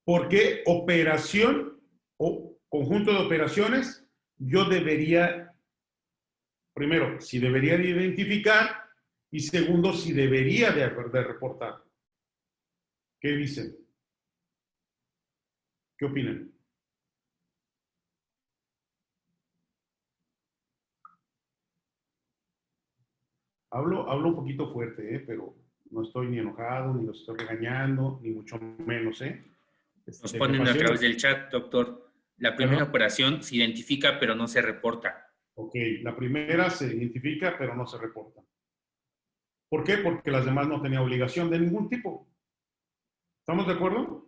[SPEAKER 3] ¿Por qué operación o conjunto de operaciones? Yo debería, primero, si debería de identificar y segundo, si debería de reportar. ¿Qué dicen? ¿Qué opinan? Hablo un poquito fuerte, pero no estoy ni enojado, ni los estoy regañando, ni mucho menos,
[SPEAKER 1] Nos ponen a través del chat, doctor. La primera operación se identifica, pero no se reporta.
[SPEAKER 3] Ok, la primera se identifica, pero no se reporta. ¿Por qué? Porque las demás no tenían obligación de ningún tipo. ¿Estamos de acuerdo?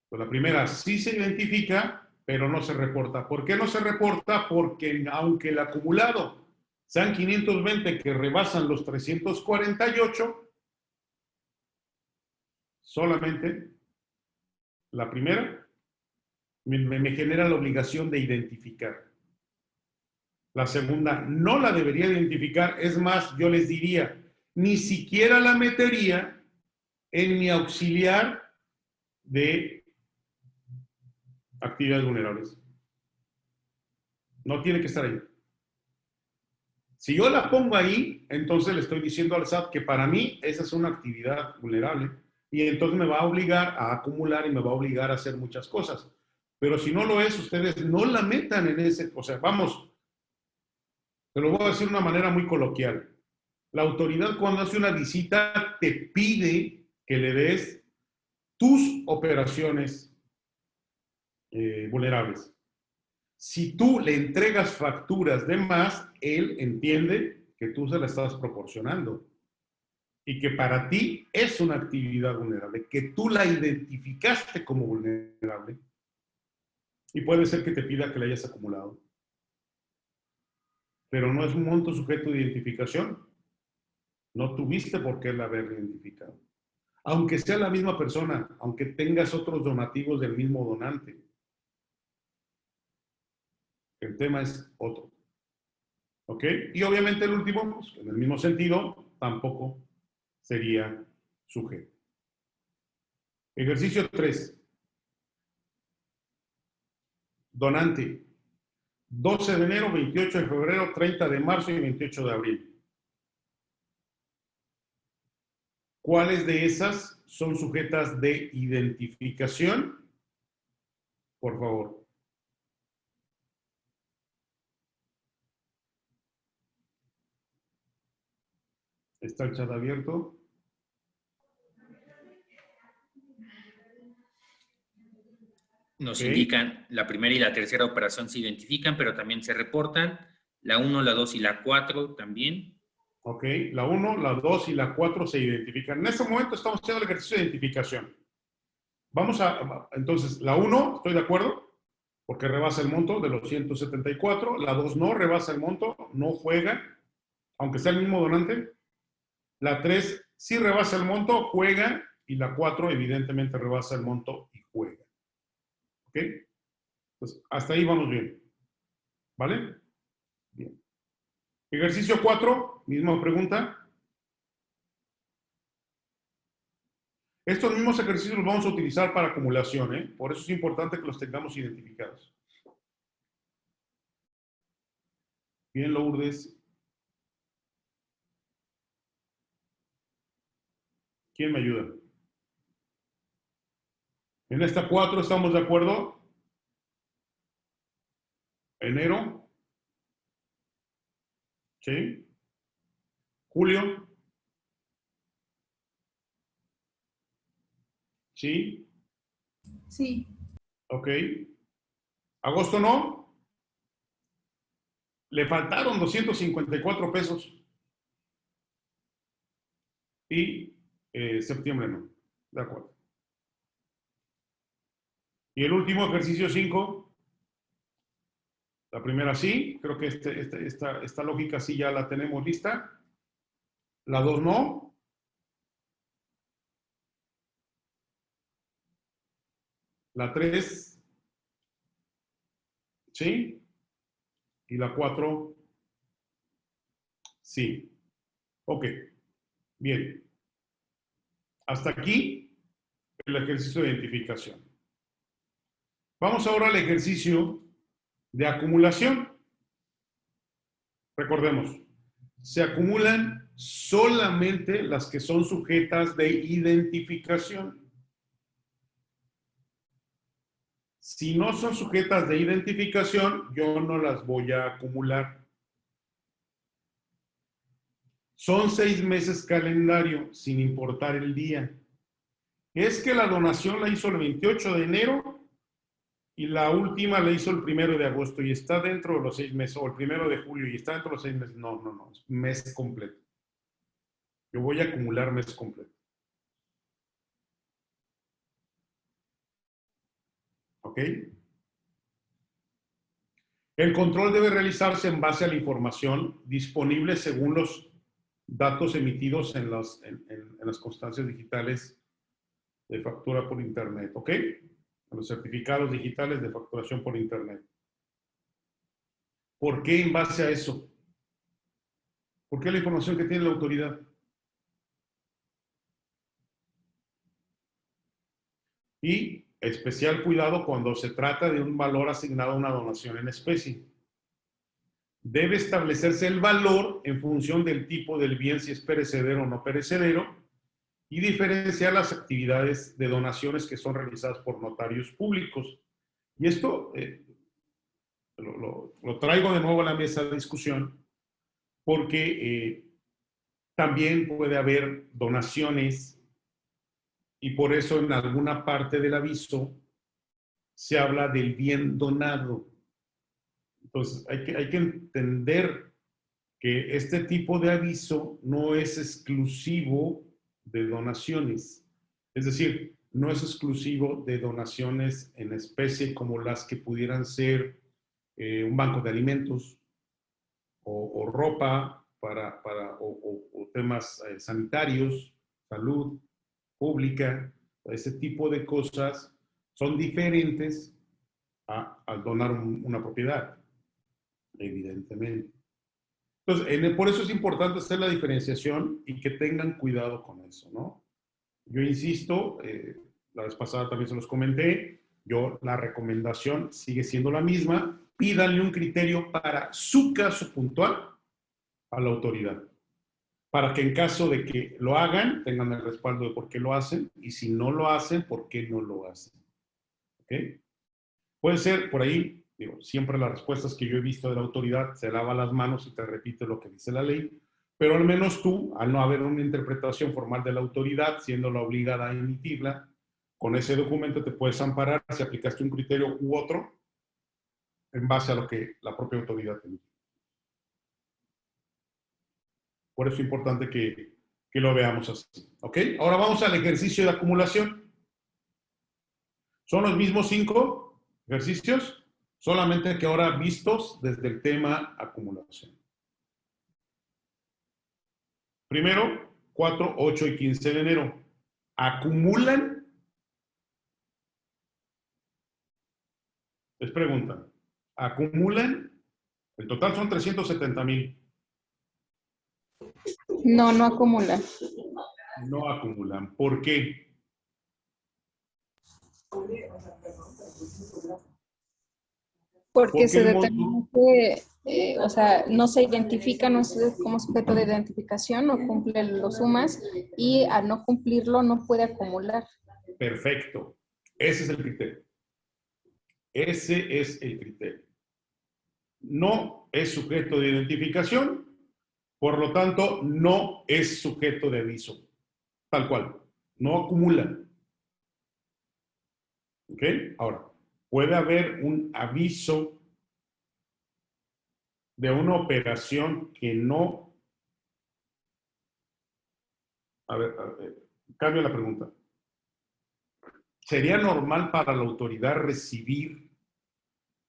[SPEAKER 3] Pues la primera sí se identifica, pero no se reporta. ¿Por qué no se reporta? Porque aunque el acumulado sean 520 que rebasan los 348, solamente la primera me genera la obligación de identificar. La segunda no la debería identificar, es más, yo les diría, ni siquiera la metería en mi auxiliar de actividades vulnerables. No tiene que estar ahí. Si yo la pongo ahí, entonces le estoy diciendo al SAT que para mí esa es una actividad vulnerable y entonces me va a obligar a acumular y me va a obligar a hacer muchas cosas. Pero si no lo es, ustedes no la metan en ese, o sea, vamos, te lo voy a decir de una manera muy coloquial. La autoridad cuando hace una visita te pide que le des tus operaciones vulnerables. Si tú le entregas facturas de más, él entiende que tú se la estás proporcionando y que para ti es una actividad vulnerable, que tú la identificaste como vulnerable y puede ser que te pida que la hayas acumulado. Pero no es un monto sujeto de identificación. No tuviste por qué haberla identificado. Aunque sea la misma persona, aunque tengas otros donativos del mismo donante. El tema es otro. ¿Ok? Y obviamente el último, pues, en el mismo sentido, tampoco sería sujeto. Ejercicio 3. Donante. 12 de enero, 28 de febrero, 30 de marzo y 28 de abril. ¿Cuáles de esas son sujetas de identificación? Por favor. ¿Está el chat abierto?
[SPEAKER 1] Nos
[SPEAKER 3] Ok.
[SPEAKER 1] indican la primera y la tercera operación se identifican, pero también se reportan. La 1, la 2 y la 4 también.
[SPEAKER 3] Ok, la 1, la 2 y la 4 se identifican. En este momento estamos haciendo el ejercicio de identificación. Vamos a, entonces, la 1, estoy de acuerdo, porque rebasa el monto de los 174. La 2 no rebasa el monto, no juega, aunque sea el mismo donante. La 3 sí rebasa el monto, juega, y la 4 evidentemente rebasa el monto y juega. ¿Ok? Entonces, hasta ahí vamos bien. ¿Vale? Bien. Ejercicio 4, misma pregunta. Estos mismos ejercicios los vamos a utilizar para acumulación, ¿eh? Por eso es importante que los tengamos identificados. Bien, Lourdes. ¿Quién me ayuda? En esta 4 estamos de acuerdo. Enero. ¿Sí? Julio. ¿Sí?
[SPEAKER 2] Sí.
[SPEAKER 3] Ok. Agosto no. Le faltaron 254 pesos. Y septiembre no. De acuerdo. Y el último, ejercicio 5. La primera sí. Creo que esta lógica sí ya la tenemos lista. La 2 no. La 3 sí. Y la 4 sí. Ok. Bien. Hasta aquí el ejercicio de identificación. Vamos ahora al ejercicio de acumulación. Recordemos, se acumulan solamente las que son sujetas de identificación. Si no son sujetas de identificación, yo no las voy a acumular. Son 6 meses calendario, sin importar el día. Es que la donación la hizo el 28 de enero y la última la hizo el 1 de agosto y está dentro de los 6 meses, o el 1 de julio y está dentro de los 6 meses. No, no, no, es mes completo. Yo voy a acumular mes completo. ¿Ok? El control debe realizarse en base a la información disponible según los datos emitidos en las constancias digitales de factura por Internet. ¿Ok? En los certificados digitales de facturación por Internet. ¿Por qué en base a eso? ¿Por qué la información que tiene la autoridad? Y especial cuidado cuando se trata de un valor asignado a una donación en especie. Debe establecerse el valor en función del tipo del bien, si es perecedero o no perecedero, y diferenciar las actividades de donaciones que son realizadas por notarios públicos. Y esto lo traigo de nuevo a la mesa de discusión porque también puede haber donaciones y por eso en alguna parte del aviso se habla del bien donado. Entonces hay que entender que este tipo de aviso no es exclusivo de donaciones. Es decir, no es exclusivo de donaciones en especie como las que pudieran ser un banco de alimentos o ropa o temas sanitarios, salud pública. Ese tipo de cosas son diferentes a donar una propiedad, evidentemente. Entonces, por eso es importante hacer la diferenciación y que tengan cuidado con eso, ¿no? Yo insisto, la vez pasada también se los comenté, la recomendación sigue siendo la misma, pídanle un criterio para su caso puntual a la autoridad, para que en caso de que lo hagan, tengan el respaldo de por qué lo hacen, y si no lo hacen, por qué no lo hacen. ¿Ok? Puede ser, por ahí, digo, siempre las respuestas que yo he visto de la autoridad se lava las manos y te repite lo que dice la ley, pero al menos tú, al no haber una interpretación formal de la autoridad, siendo la obligada a emitirla, con ese documento te puedes amparar si aplicaste un criterio u otro en base a lo que la propia autoridad te dice. Por eso es importante que lo veamos así. ¿Ok? Ahora vamos al ejercicio de acumulación. Son los mismos 5 ejercicios, solamente que ahora vistos desde el tema acumulación. Primero, 4, 8 y 15 de enero. ¿Acumulan? Les preguntan. ¿Acumulan? El total son 370,000.
[SPEAKER 4] No, no acumula.
[SPEAKER 3] No acumulan. ¿Por qué?
[SPEAKER 4] Porque se determinó que, o sea, no se identifica, no es como sujeto de identificación, no cumple los sumas y al no cumplirlo no puede acumular.
[SPEAKER 3] Perfecto. Ese es el criterio. Ese es el criterio. No es sujeto de identificación, por lo tanto, no es sujeto de aviso. Tal cual. No acumulan. ¿Ok? Ahora, puede haber un aviso de una operación que no... A ver, cambio la pregunta. ¿Sería normal para la autoridad recibir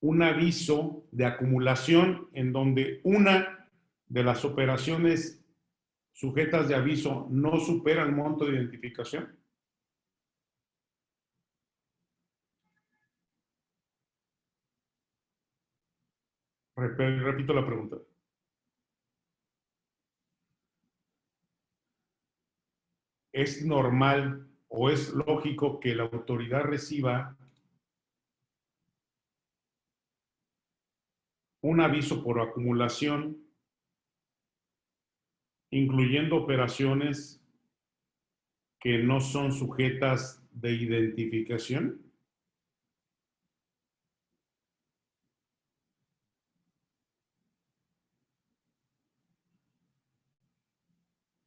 [SPEAKER 3] un aviso de acumulación en donde una de las operaciones sujetas de aviso no supera el monto de identificación? Repito la pregunta. ¿Es normal o es lógico que la autoridad reciba un aviso por acumulación, incluyendo operaciones que no son sujetas de identificación?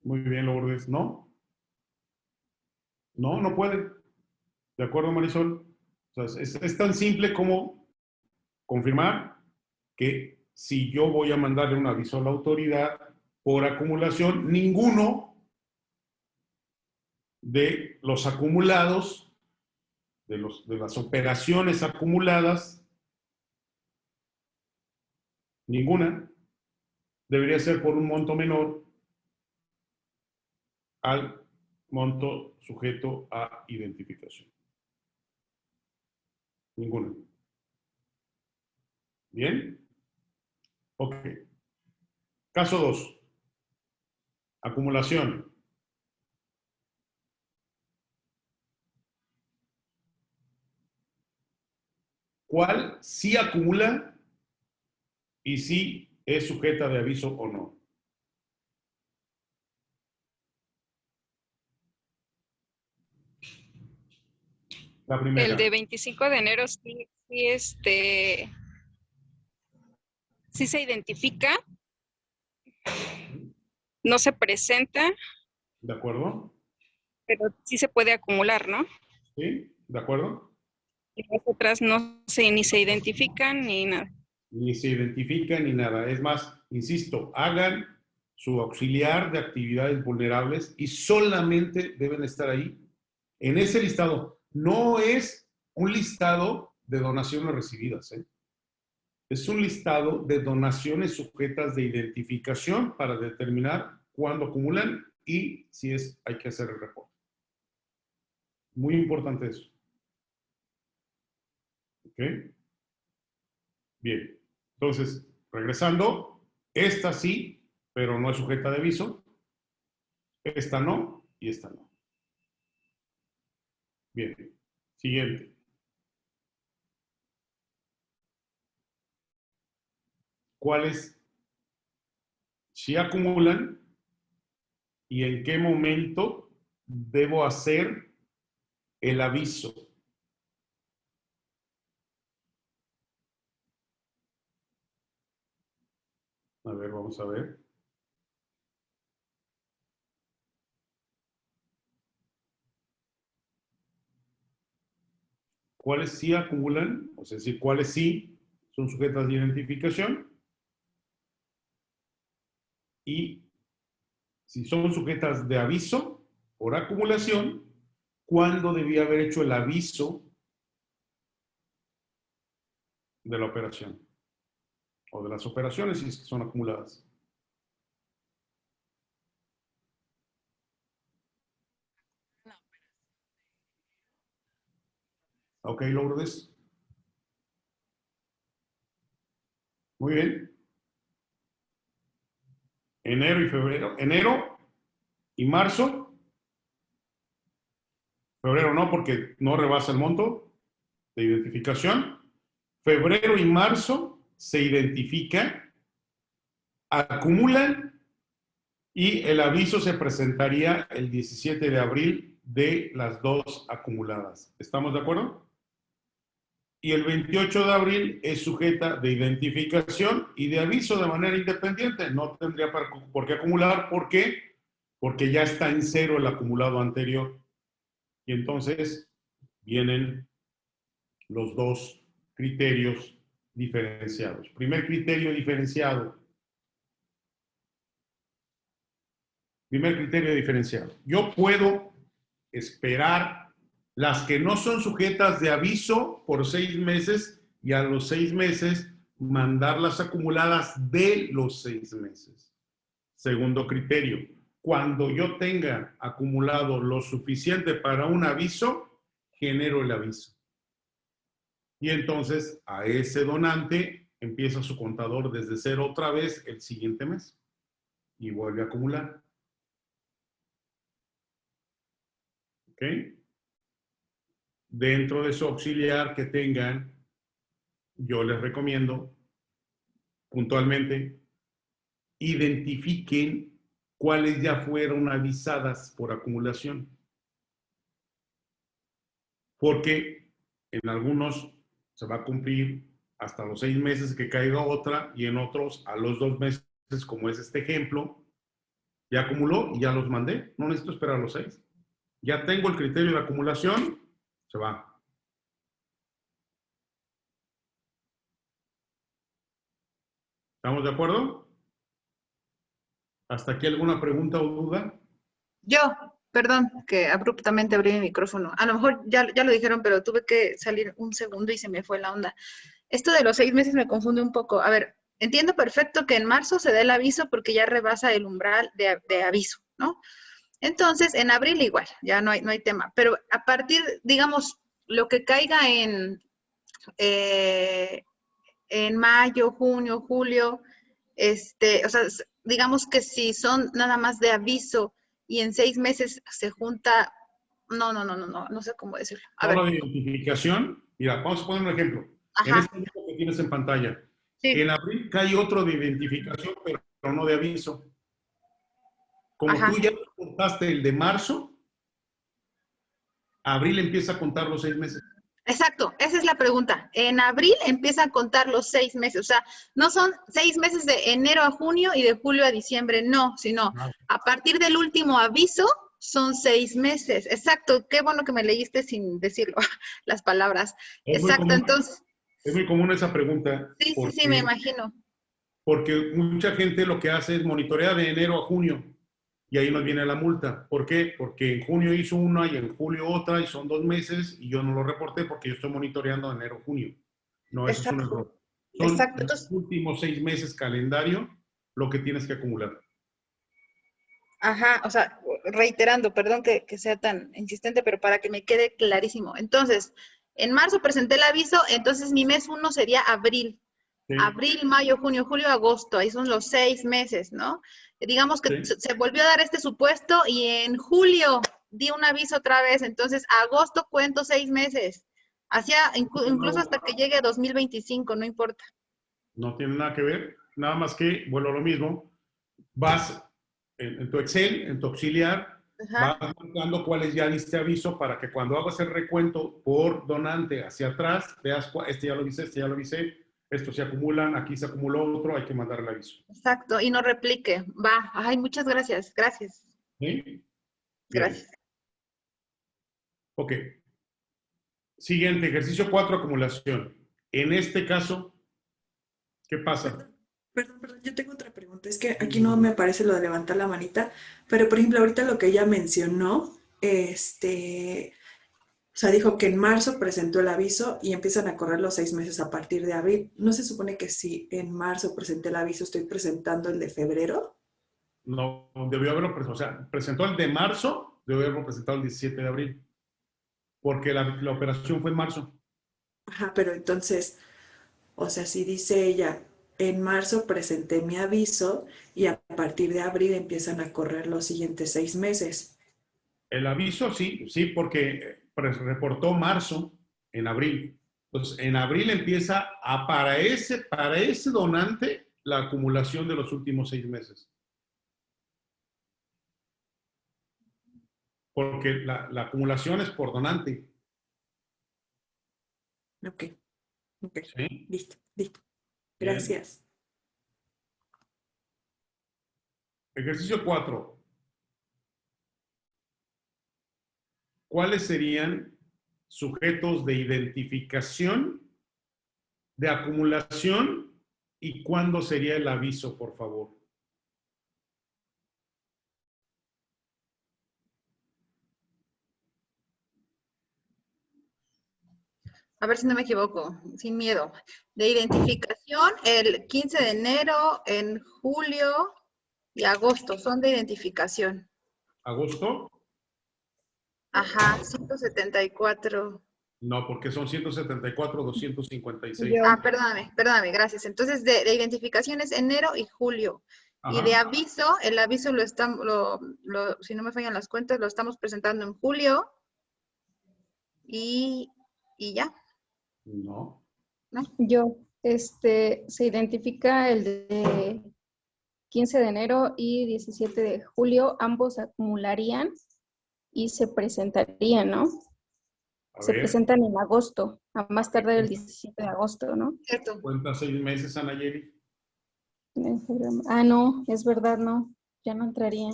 [SPEAKER 3] Muy bien, Lourdes. ¿No? No, no puede. ¿De acuerdo, Marisol? O sea, es tan simple como confirmar que si yo voy a mandarle un aviso a la autoridad por acumulación, ninguno de los acumulados, de las operaciones acumuladas, ninguna debería ser por un monto menor al monto sujeto a identificación. Ninguna. ¿Bien? Ok. Caso 2. Acumulación. ¿Cuál sí acumula y sí es sujeta de aviso o no? La primera.
[SPEAKER 4] El de 25 de enero sí se identifica, no se presenta,
[SPEAKER 3] ¿De acuerdo?
[SPEAKER 4] pero sí se puede acumular, ¿no?
[SPEAKER 3] ¿Sí? ¿De acuerdo?
[SPEAKER 4] Y las otras ni se identifican ni nada.
[SPEAKER 3] Ni se identifica ni nada. Es más, insisto, hagan su auxiliar de actividades vulnerables y solamente deben estar ahí en ese listado. No es un listado de donaciones recibidas, ¿eh? Es un listado de donaciones sujetas de identificación para determinar cuándo acumulan y si hay que hacer el reporte. Muy importante eso. ¿Ok? Bien. Entonces, regresando, esta sí, pero no es sujeta de aviso. Esta no y esta no. Bien. Siguiente. ¿Cuáles sí acumulan y en qué momento debo hacer el aviso? A ver, vamos a ver. ¿Cuáles sí acumulan? O sea, es decir, ¿cuáles sí son sujetas de identificación? Y si son sujetas de aviso por acumulación, ¿cuándo debía haber hecho el aviso de la operación? O de las operaciones, si es que son acumuladas. Ok, Lourdes. Muy bien. Enero y febrero. Enero y marzo. Febrero no, porque no rebasa el monto de identificación. Febrero y marzo se identifica, acumulan y el aviso se presentaría el 17 de abril de las dos acumuladas. ¿Estamos de acuerdo? Y el 28 de abril es sujeta de identificación y de aviso de manera independiente. No tendría por qué acumular. ¿Por qué? Porque ya está en cero el acumulado anterior. Y entonces vienen los dos criterios diferenciados. Primer criterio diferenciado. Yo puedo esperar las que no son sujetas de aviso por 6 meses y a los 6 meses mandar las acumuladas de los 6 meses. Segundo criterio, cuando yo tenga acumulado lo suficiente para un aviso, genero el aviso. Y entonces a ese donante empieza su contador desde cero otra vez el siguiente mes y vuelve a acumular. ¿Ok? Dentro de su auxiliar que tengan, yo les recomiendo puntualmente, identifiquen cuáles ya fueron avisadas por acumulación. Porque en algunos se va a cumplir hasta los 6 meses que caiga otra y en otros a los 2 meses, como es este ejemplo, ya acumuló y ya los mandé. No necesito esperar a los 6. Ya tengo el criterio de acumulación, se va. ¿Estamos de acuerdo? ¿Hasta aquí alguna pregunta o duda?
[SPEAKER 5] Yo, perdón, que abruptamente abrí mi micrófono. A lo mejor ya lo dijeron, pero tuve que salir un segundo y se me fue la onda. Esto de los 6 meses me confunde un poco. A ver, entiendo perfecto que en marzo se dé el aviso porque ya rebasa el umbral de aviso, ¿no? Entonces, en abril igual, ya no hay tema. Pero a partir, digamos, lo que caiga en mayo, junio, julio, o sea, digamos que si son nada más de aviso y en 6 meses se junta, no sé cómo decirlo. A ver.
[SPEAKER 3] Solo de identificación, mira, vamos a poner un ejemplo.
[SPEAKER 5] Ajá.
[SPEAKER 3] En este ejemplo que tienes en pantalla,
[SPEAKER 5] Sí.
[SPEAKER 3] en abril cae otro de identificación, pero no de aviso. Como
[SPEAKER 5] Ajá.
[SPEAKER 3] tú ya contaste el de marzo, abril empieza a contar los 6 meses.
[SPEAKER 5] Exacto, esa es la pregunta. En abril empieza a contar los 6 meses, o sea, no son 6 meses de enero a junio y de julio a diciembre, no, sino a partir del último aviso son 6 meses. Exacto, qué bueno que me leíste sin decirlo, las palabras. Exacto, entonces.
[SPEAKER 3] Es muy común esa pregunta.
[SPEAKER 5] Sí, sí, me imagino.
[SPEAKER 3] Porque mucha gente lo que hace es monitorear de enero a junio y ahí nos viene la multa. ¿Por qué? Porque en junio hizo una y en julio otra y son 2 meses y yo no lo reporté porque yo estoy monitoreando de enero a junio. No, eso es un error. Son los últimos 6 meses calendario lo que tienes que acumular.
[SPEAKER 5] Ajá, o sea, reiterando, perdón que sea tan insistente, pero para que me quede clarísimo. Entonces, en marzo presenté el aviso, entonces mi mes 1 sería abril. Sí. Abril, mayo, junio, julio, agosto, ahí son los 6 meses, ¿no? Digamos que se volvió a dar este supuesto y en julio di un aviso otra vez, entonces agosto cuento 6 meses, incluso hasta que llegue a 2025, no importa.
[SPEAKER 3] No tiene nada que ver, nada más que, vuelvo a lo mismo, vas en tu Excel, en tu auxiliar, vas marcando cuáles ya diste aviso para que cuando hagas el recuento por donante hacia atrás, veas, este ya lo hice, este ya lo hice, estos se acumulan, aquí se acumuló otro, hay que mandar el aviso.
[SPEAKER 5] Exacto, y no replique. Va. Ay, muchas gracias. Gracias.
[SPEAKER 3] ¿Sí?
[SPEAKER 5] Gracias.
[SPEAKER 3] Ok. Siguiente, ejercicio 4, acumulación. En este caso, ¿qué pasa?
[SPEAKER 6] Perdón, yo tengo otra pregunta. Es que aquí no me aparece lo de levantar la manita, pero por ejemplo, ahorita lo que ella mencionó, o sea, dijo que en marzo presentó el aviso y empiezan a correr los 6 meses a partir de abril. ¿No se supone que si en marzo presenté el aviso, estoy presentando el de febrero?
[SPEAKER 3] No, debió haberlo presentado. O sea, presentó el de marzo, debió haberlo presentado el 17 de abril. Porque la operación fue en marzo.
[SPEAKER 6] Ajá, pero entonces, o sea, si dice ella, en marzo presenté mi aviso y a partir de abril empiezan a correr los siguientes 6 meses.
[SPEAKER 3] El aviso sí, porque reportó marzo en abril. Entonces, en abril empieza para ese donante la acumulación de los últimos 6 meses. Porque la acumulación es por donante.
[SPEAKER 6] Ok.
[SPEAKER 3] ¿Sí?
[SPEAKER 6] Listo. Gracias.
[SPEAKER 3] Bien. Ejercicio 4. ¿Cuáles serían sujetos de identificación, de acumulación y cuándo sería el aviso, por favor?
[SPEAKER 5] A ver si no me equivoco, sin miedo. De identificación, el 15 de enero, en julio y agosto, son de identificación.
[SPEAKER 3] ¿Agosto?
[SPEAKER 5] Ajá, 174.
[SPEAKER 3] No, porque son 174, 256.
[SPEAKER 5] Perdóname, gracias. Entonces, de identificación es enero y julio. Ajá. Y de aviso, el aviso si no me fallan las cuentas, lo estamos presentando en julio. Y ya.
[SPEAKER 3] No.
[SPEAKER 4] Se identifica el de 15 de enero y 17 de julio, ambos acumularían y se presentarían, ¿no? Se presentan en agosto, a más tardar el 17 de agosto, ¿no?
[SPEAKER 5] Cierto.
[SPEAKER 3] ¿Cuenta 6 meses, Anayeli?
[SPEAKER 4] No, es verdad, no, ya no entraría.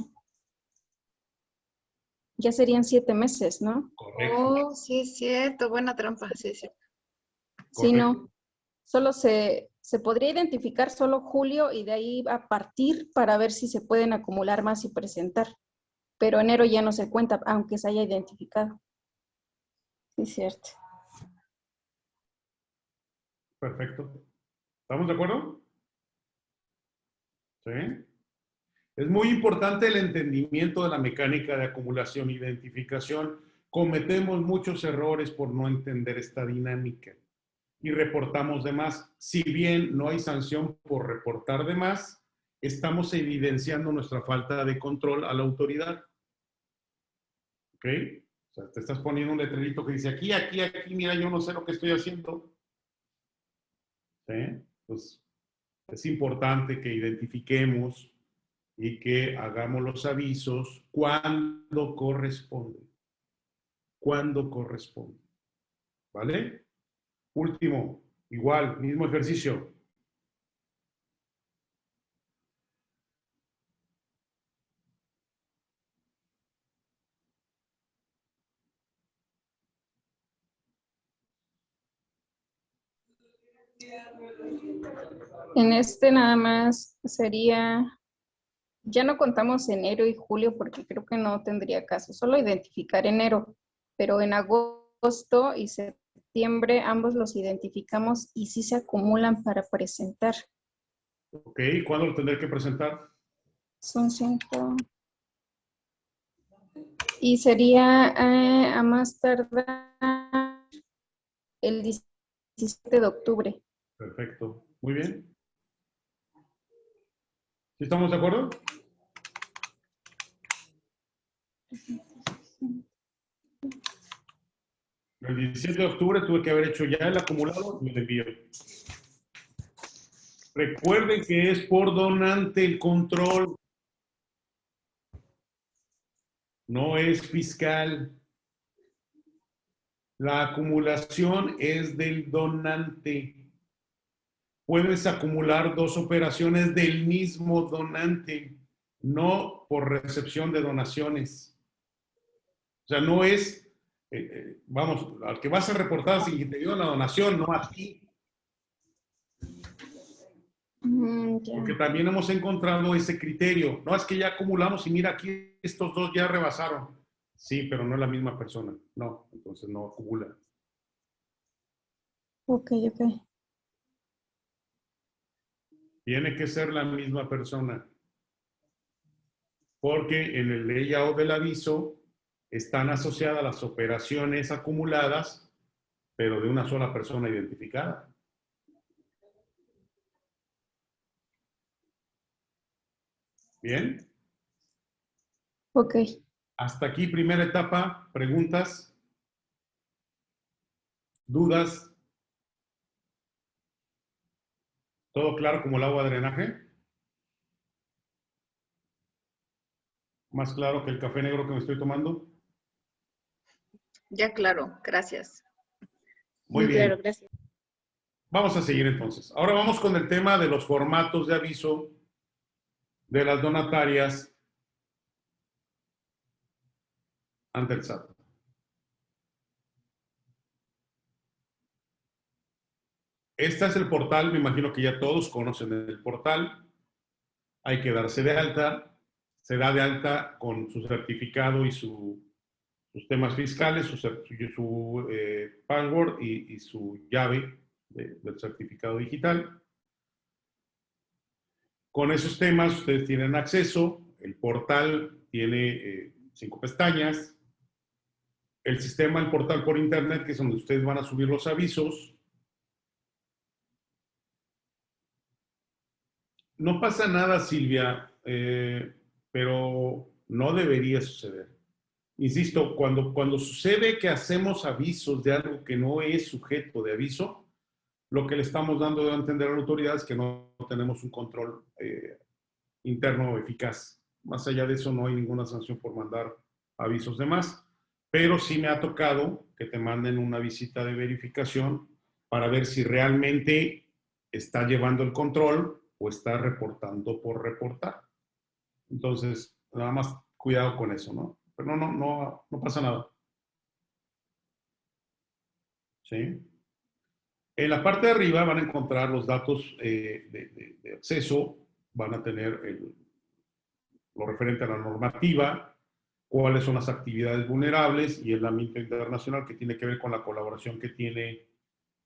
[SPEAKER 4] Ya serían 7 meses, ¿no?
[SPEAKER 3] Correcto.
[SPEAKER 5] Oh, sí es cierto, buena trampa, sí es cierto.
[SPEAKER 4] Sí, no, solo se podría identificar solo julio y de ahí a partir para ver si se pueden acumular más y presentar. Pero enero ya no se cuenta, aunque se haya identificado. Sí, es cierto.
[SPEAKER 3] Perfecto. ¿Estamos de acuerdo? Sí. Es muy importante el entendimiento de la mecánica de acumulación e identificación. Cometemos muchos errores por no entender esta dinámica y reportamos de más. Si bien no hay sanción por reportar de más, estamos evidenciando nuestra falta de control a la autoridad. ¿Ok? O sea, te estás poniendo un letrerito que dice aquí, mira, yo no sé lo que estoy haciendo. ¿Sí? Entonces, es importante que identifiquemos y que hagamos los avisos cuando corresponde. cuando corresponde. ¿Vale? Último, igual, mismo ejercicio.
[SPEAKER 4] En este nada más sería, ya no contamos enero y julio porque creo que no tendría caso, solo identificar enero, pero en agosto y septiembre ambos los identificamos y sí se acumulan para presentar.
[SPEAKER 3] Ok, ¿cuándo lo tendré que presentar?
[SPEAKER 4] Son 5. Y sería a más tardar el 17 de octubre.
[SPEAKER 3] Perfecto, muy bien. ¿Sí estamos de acuerdo? El 17 de octubre tuve que haber hecho ya el acumulado y el envío. Recuerden que es por donante el control. No es fiscal. La acumulación es del donante. Puedes acumular 2 operaciones del mismo donante, no por recepción de donaciones. O sea, no es, vamos, al que vas a reportar si te dio una donación, no a ti. Porque también hemos encontrado ese criterio. No, es que ya acumulamos y mira, aquí estos 2 ya rebasaron. Sí, pero no es la misma persona. No, entonces no acumula.
[SPEAKER 4] Ok.
[SPEAKER 3] Tiene que ser la misma persona. Porque en el layout del aviso están asociadas las operaciones acumuladas, pero de una sola persona identificada. ¿Bien?
[SPEAKER 4] Ok.
[SPEAKER 3] Hasta aquí, primera etapa. ¿Preguntas? ¿Dudas? ¿Todo claro como el agua de drenaje? ¿Más claro que el café negro que me estoy tomando?
[SPEAKER 5] Ya claro, gracias.
[SPEAKER 3] Muy bien.
[SPEAKER 5] Claro, gracias.
[SPEAKER 3] Vamos a seguir entonces. Ahora vamos con el tema de los formatos de aviso de las donatarias ante el SAT. Este es el portal, me imagino que ya todos conocen el portal. Hay que darse de alta. Se da de alta con su certificado y sus temas fiscales, su password y su llave del certificado digital. Con esos temas ustedes tienen acceso. El portal tiene 5 pestañas. El sistema, el portal por internet, que es donde ustedes van a subir los avisos. No pasa nada, Silvia, pero no debería suceder. Insisto, cuando sucede que hacemos avisos de algo que no es sujeto de aviso, lo que le estamos dando a entender a la autoridad es que no tenemos un control interno eficaz. Más allá de eso, no hay ninguna sanción por mandar avisos de más, pero sí me ha tocado que te manden una visita de verificación para ver si realmente está llevando el control o está reportando por reportar. Entonces, nada más cuidado con eso, ¿no? Pero no pasa nada. ¿Sí? En la parte de arriba van a encontrar los datos de acceso, van a tener lo referente a la normativa, cuáles son las actividades vulnerables y el ámbito internacional que tiene que ver con la colaboración que tiene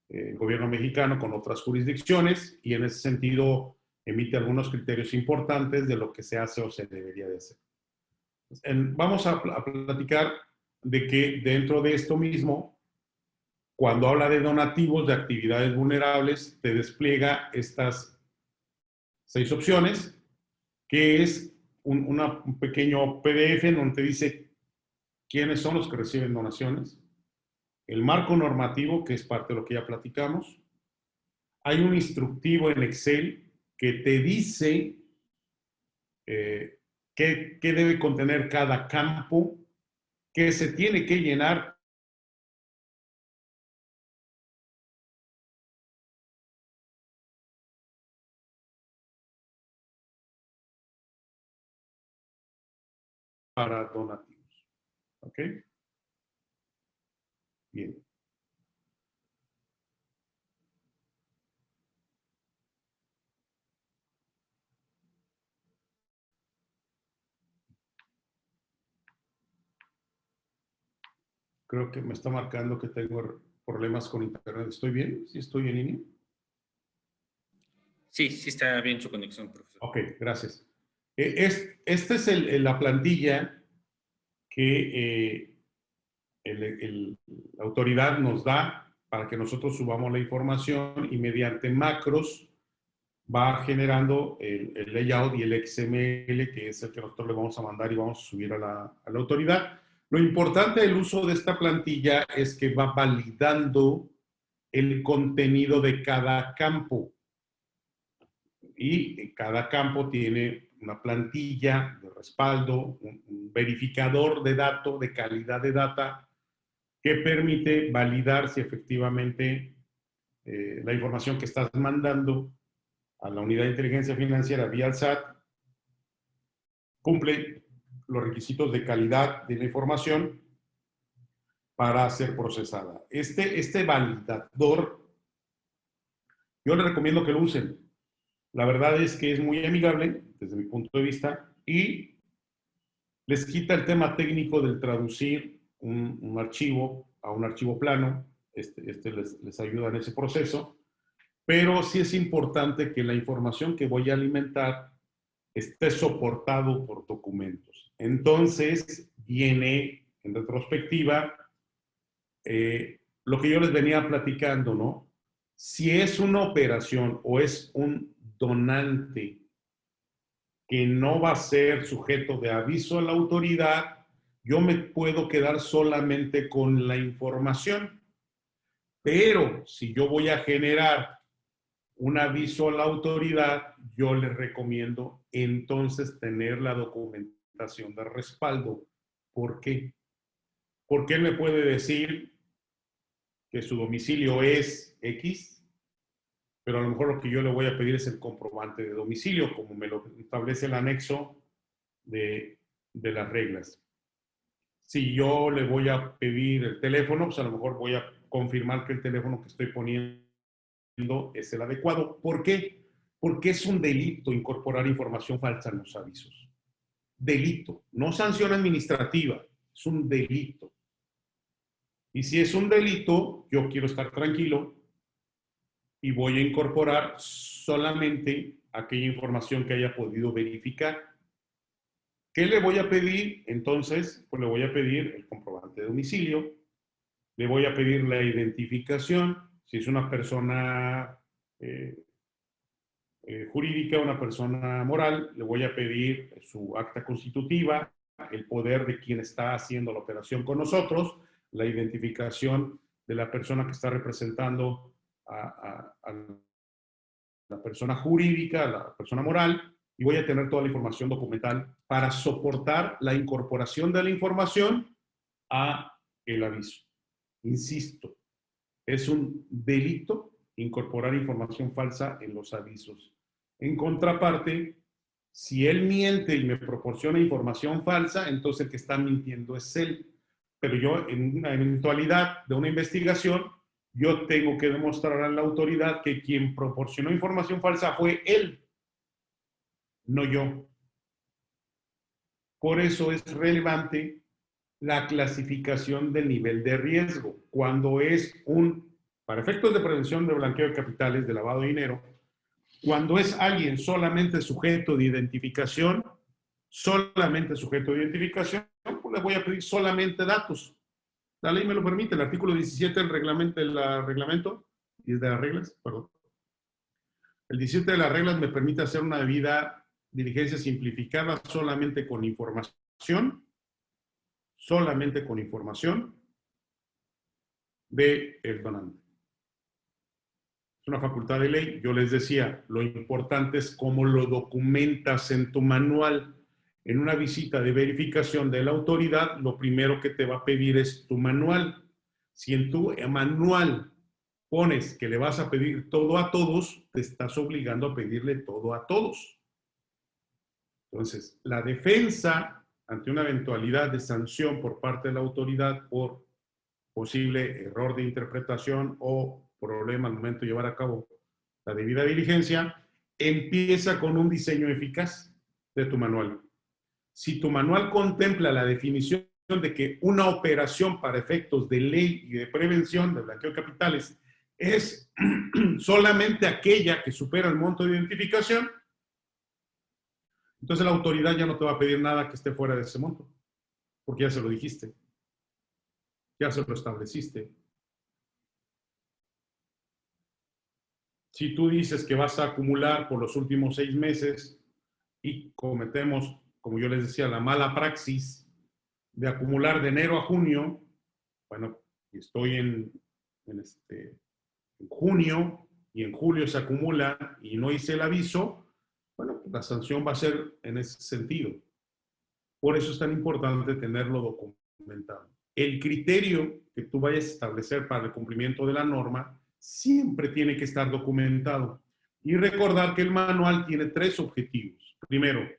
[SPEAKER 3] el gobierno mexicano con otras jurisdicciones y en ese sentido emite algunos criterios importantes de lo que se hace o se debería de hacer. Vamos a platicar de que dentro de esto mismo, cuando habla de donativos de actividades vulnerables, te despliega estas 6 opciones, que es un pequeño PDF en donde te dice quiénes son los que reciben donaciones, el marco normativo, que es parte de lo que ya platicamos. Hay un instructivo en Excel que te dice qué debe contener cada campo, qué se tiene que llenar para donativos. ¿Ok? Bien. Creo que me está marcando que tengo problemas con internet. ¿Estoy bien? ¿Sí estoy en línea?
[SPEAKER 1] Sí, sí está bien su conexión, profesor.
[SPEAKER 3] Ok, gracias. Esta es la plantilla que la autoridad nos da para que nosotros subamos la información y mediante macros va generando el layout y el XML, que es el que nosotros le vamos a mandar y vamos a subir a la autoridad. Lo importante del uso de esta plantilla es que va validando el contenido de cada campo. Y cada campo tiene una plantilla de respaldo, un verificador de datos, de calidad de data, que permite validar si efectivamente la información que estás mandando a la unidad de inteligencia financiera vía el SAT cumple los requisitos de calidad de la información para ser procesada. Este validador, yo les recomiendo que lo usen. La verdad es que es muy amigable desde mi punto de vista y les quita el tema técnico del traducir un archivo a un archivo plano. Les ayuda en ese proceso, pero sí es importante que la información que voy a alimentar esté soportado por documentos. Entonces, viene en retrospectiva lo que yo les venía platicando, ¿no? Si es una operación o es un donante que no va a ser sujeto de aviso a la autoridad, yo me puedo quedar solamente con la información. Pero si yo voy a generar un aviso a la autoridad, yo les recomiendo entonces tener la documentación de respaldo. ¿Por qué? Porque él me puede decir que su domicilio es X, pero a lo mejor lo que yo le voy a pedir es el comprobante de domicilio, como me lo establece el anexo de las reglas. Si yo le voy a pedir el teléfono, pues a lo mejor voy a confirmar que el teléfono que estoy poniendo es el adecuado. ¿Por qué? Porque es un delito incorporar información falsa en los avisos. Delito, no sanción administrativa, es un delito. Y si es un delito, yo quiero estar tranquilo y voy a incorporar solamente aquella información que haya podido verificar. ¿Qué le voy a pedir? Entonces, pues le voy a pedir el comprobante de domicilio, le voy a pedir la identificación, si es una persona jurídica, una persona moral, le voy a pedir su acta constitutiva, el poder de quien está haciendo la operación con nosotros, la identificación de la persona que está representando a la persona jurídica, a la persona moral, y voy a tener toda la información documental para soportar la incorporación de la información a el aviso. Insisto, es un delito incorporar información falsa en los avisos. En contraparte, si él miente y me proporciona información falsa, entonces el que está mintiendo es él. Pero yo, en una eventualidad de una investigación, yo tengo que demostrar a la autoridad que quien proporcionó información falsa fue él, no yo. Por eso es relevante la clasificación del nivel de riesgo. Cuando es para efectos de prevención de blanqueo de capitales, de lavado de dinero, cuando es alguien solamente sujeto de identificación, pues le voy a pedir solamente datos. La ley me lo permite, el artículo 17 del reglamento, y de las reglas, perdón. El 17 de las reglas me permite hacer una debida diligencia simplificada solamente con información del donante. Es una facultad de ley. Yo les decía, lo importante es cómo lo documentas en tu manual. En una visita de verificación de la autoridad, lo primero que te va a pedir es tu manual. Si en tu manual pones que le vas a pedir todo a todos, te estás obligando a pedirle todo a todos. Entonces, la defensa ante una eventualidad de sanción por parte de la autoridad por posible error de interpretación o problema al momento de llevar a cabo la debida diligencia, empieza con un diseño eficaz de tu manual. Si tu manual contempla la definición de que una operación para efectos de ley y de prevención de blanqueo de capitales es solamente aquella que supera el monto de identificación, entonces la autoridad ya no te va a pedir nada que esté fuera de ese monto, porque ya se lo dijiste, ya se lo estableciste. Si tú dices que vas a acumular por los últimos 6 meses y cometemos, como yo les decía, la mala praxis de acumular de enero a junio, bueno, estoy en junio y en julio se acumula y no hice el aviso, bueno, la sanción va a ser en ese sentido. Por eso es tan importante tenerlo documentado. El criterio que tú vayas a establecer para el cumplimiento de la norma siempre tiene que estar documentado. Y recordar que el manual tiene 3 objetivos. Primero,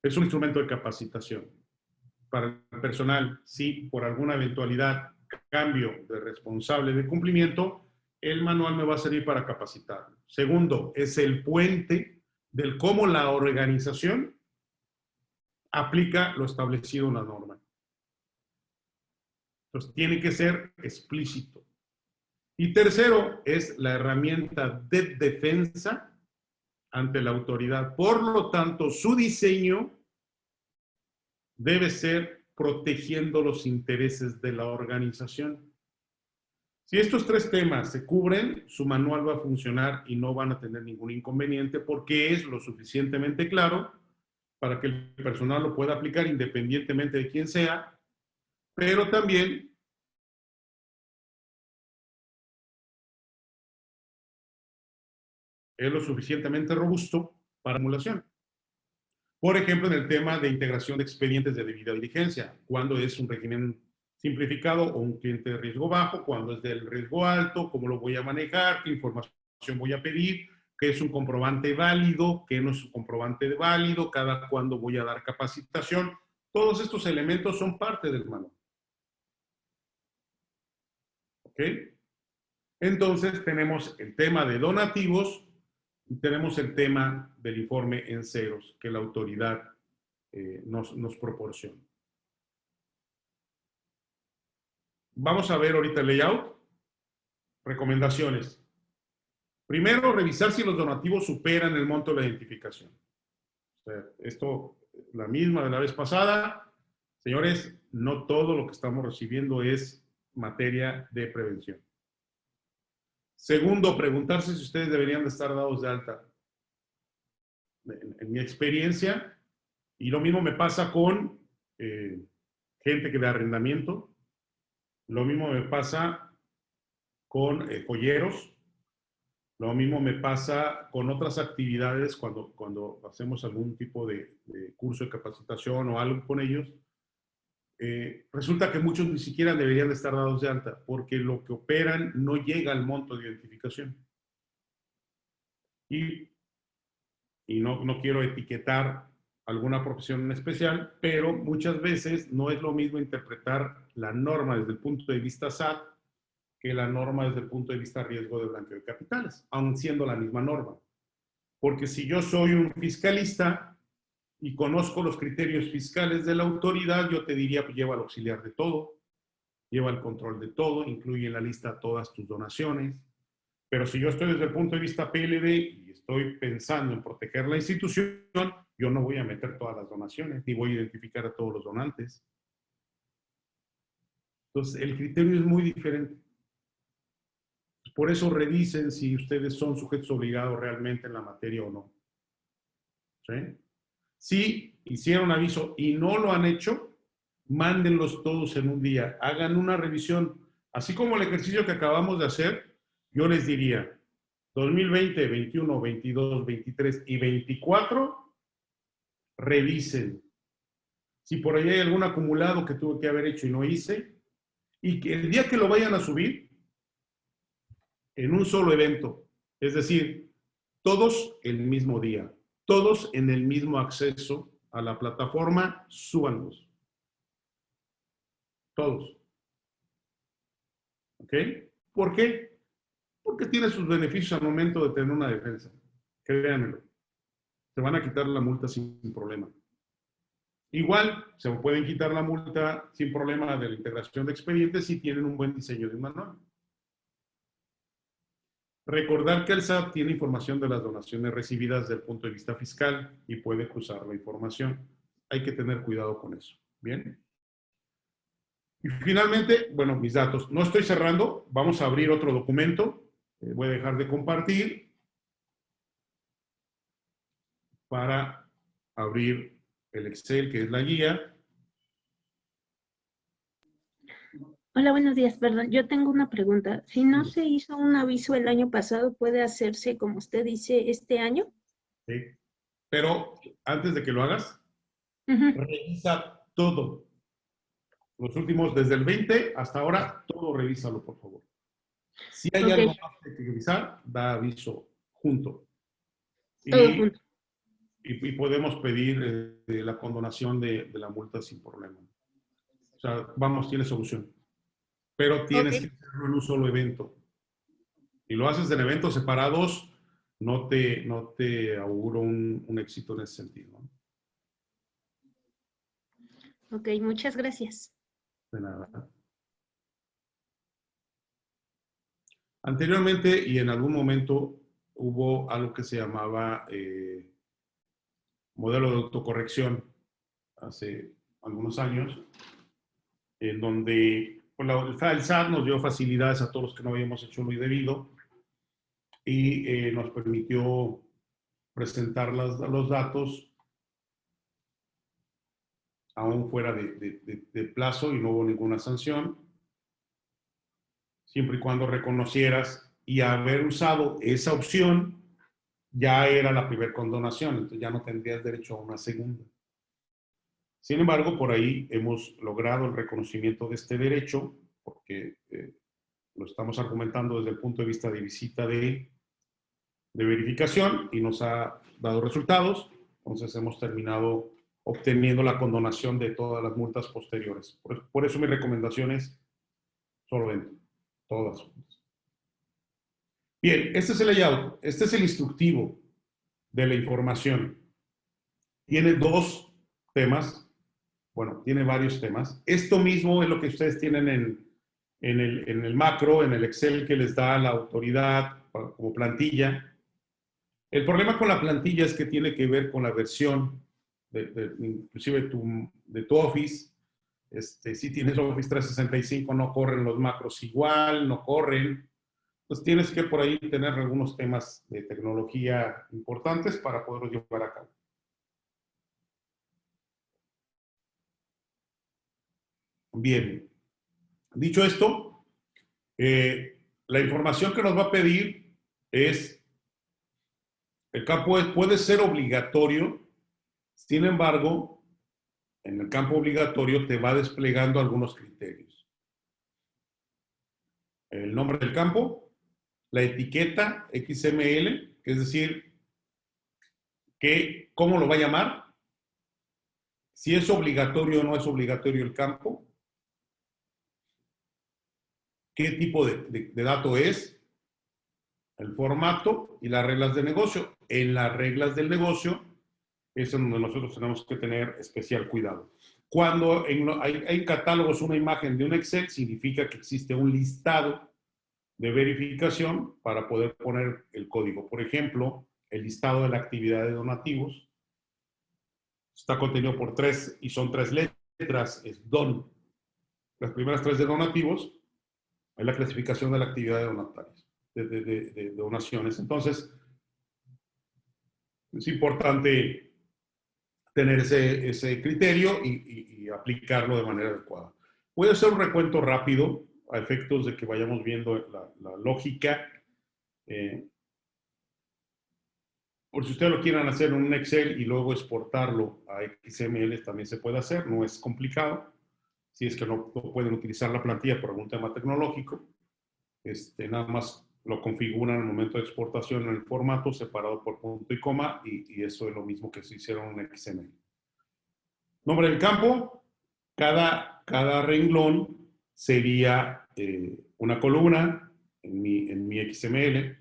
[SPEAKER 3] es un instrumento de capacitación. Para el personal, si por alguna eventualidad, cambio de responsable de cumplimiento, el manual me va a servir para capacitarlo. Segundo, es el puente del cómo la organización aplica lo establecido en la norma. Entonces, tiene que ser explícito. Y tercero, es la herramienta de defensa ante la autoridad. Por lo tanto, su diseño debe ser protegiendo los intereses de la organización. Si estos 3 temas se cubren, su manual va a funcionar y no van a tener ningún inconveniente porque es lo suficientemente claro para que el personal lo pueda aplicar independientemente de quién sea, pero también es lo suficientemente robusto para emulación. Por ejemplo, en el tema de integración de expedientes de debida diligencia, cuando es un régimen simplificado o un cliente de riesgo bajo, cuando es del riesgo alto, cómo lo voy a manejar, qué información voy a pedir, qué es un comprobante válido, qué no es un comprobante válido, cada cuándo voy a dar capacitación. Todos estos elementos son parte del manual. ¿Ok? Entonces tenemos el tema de donativos y tenemos el tema del informe en ceros que la autoridad nos proporciona. Vamos a ver ahorita el layout. Recomendaciones. Primero, revisar si los donativos superan el monto de la identificación. O sea, esto, la misma de la vez pasada. Señores, no todo lo que estamos recibiendo es materia de prevención. Segundo, preguntarse si ustedes deberían de estar dados de alta. En mi experiencia, y lo mismo me pasa con gente que de arrendamiento, lo mismo me pasa con joyeros, lo mismo me pasa con otras actividades cuando hacemos algún tipo de curso de capacitación o algo con ellos. Resulta que muchos ni siquiera deberían de estar dados de alta porque lo que operan no llega al monto de identificación. Y no quiero etiquetar alguna profesión en especial, pero muchas veces no es lo mismo interpretar la norma desde el punto de vista SAT que la norma desde el punto de vista riesgo de blanqueo de capitales, aun siendo la misma norma. Porque si yo soy un fiscalista y conozco los criterios fiscales de la autoridad, yo te diría, pues lleva el auxiliar de todo, lleva el control de todo, incluye en la lista todas tus donaciones. Pero si yo estoy desde el punto de vista PLD y estoy pensando en proteger la institución, yo no voy a meter todas las donaciones, ni voy a identificar a todos los donantes. Entonces, el criterio es muy diferente. Por eso revisen si ustedes son sujetos obligados realmente en la materia o no. ¿Sí? Si hicieron aviso y no lo han hecho, mándenlos todos en un día. Hagan una revisión. Así como el ejercicio que acabamos de hacer, yo les diría, 2020, 21, 22, 23 y 24, revisen. Si por ahí hay algún acumulado que tuve que haber hecho y no hice, y que el día que lo vayan a subir, en un solo evento, es decir, todos el mismo día, todos en el mismo acceso a la plataforma, súbanlos. Todos. ¿Ok? ¿Por qué? Porque tiene sus beneficios al momento de tener una defensa. Créanmelo. Se van a quitar la multa sin problema. Igual, se pueden quitar la multa sin problema de la integración de expedientes si tienen un buen diseño de manual. Recordar que el SAT tiene información de las donaciones recibidas desde el punto de vista fiscal y puede cruzar la información. Hay que tener cuidado con eso. ¿Bien? Y finalmente, bueno, mis datos. No estoy cerrando. Vamos a abrir otro documento. Voy a dejar de compartir para abrir el Excel, que es la guía.
[SPEAKER 7] Hola, buenos días. Perdón, yo tengo una pregunta. Si no se hizo un aviso el año pasado, ¿puede hacerse, como usted dice, este año?
[SPEAKER 3] Sí. Pero antes de que lo hagas, revisa todo. Los últimos, desde el 20 hasta ahora, todo revísalo, por favor. Si hay algo más que revisar, da aviso junto.
[SPEAKER 7] Todo junto.
[SPEAKER 3] Y podemos pedir la condonación de la multa sin problema. O sea, vamos, tiene solución. Pero tienes que hacerlo en un solo evento. Si lo haces en eventos separados, no te auguro un éxito en ese sentido, ¿no?
[SPEAKER 7] Ok, muchas gracias.
[SPEAKER 3] De nada. Anteriormente y en algún momento hubo algo que se llamaba modelo de autocorrección hace algunos años, en donde el SAT nos dio facilidades a todos los que no habíamos hecho lo indebido y nos permitió presentar los datos aún fuera de plazo y no hubo ninguna sanción, siempre y cuando reconocieras y haber usado esa opción ya era la primera condonación, entonces ya no tendrías derecho a una segunda. Sin embargo, por ahí hemos logrado el reconocimiento de este derecho, porque lo estamos argumentando desde el punto de vista de visita de verificación y nos ha dado resultados. Entonces hemos terminado obteniendo la condonación de todas las multas posteriores. Por eso mi recomendación es solo venta, todas. Bien, este es el layout, este es el instructivo de la información. Tiene dos temas, bueno, tiene varios temas. Esto mismo es lo que ustedes tienen en el macro, en el Excel que les da la autoridad como plantilla. El problema con la plantilla es que tiene que ver con la versión, inclusive de tu Office. Si tienes Office 365 no corren los macros igual, no corren. Pues tienes que por ahí tener algunos temas de tecnología importantes para poderlos llevar a cabo. Bien, dicho esto, la información que nos va a pedir es, el campo puede ser obligatorio, sin embargo, en el campo obligatorio te va desplegando algunos criterios. El nombre del campo, la etiqueta XML, es decir, cómo lo va a llamar, si es obligatorio o no es obligatorio el campo, qué tipo de dato es, el formato y las reglas de negocio. En las reglas del negocio es donde nosotros tenemos que tener especial cuidado. Cuando hay catálogos una imagen de un Excel, significa que existe un listado de verificación para poder poner el código. Por ejemplo, el listado de la actividad de donativos está contenido por son tres letras, es DON. Las primeras tres de donativos es la clasificación de la actividad de donatarios, de donaciones. Entonces, es importante tener ese criterio y aplicarlo de manera adecuada. Voy a hacer un recuento rápido a efectos de que vayamos viendo la lógica. Por si ustedes lo quieran hacer en un Excel y luego exportarlo a XML, también se puede hacer, no es complicado. Si es que no pueden utilizar la plantilla por algún tema tecnológico, nada más lo configuran en el momento de exportación en el formato separado por punto y coma y eso es lo mismo que se hicieron en XML. Nombre del campo, cada renglón sería una columna en mi XML.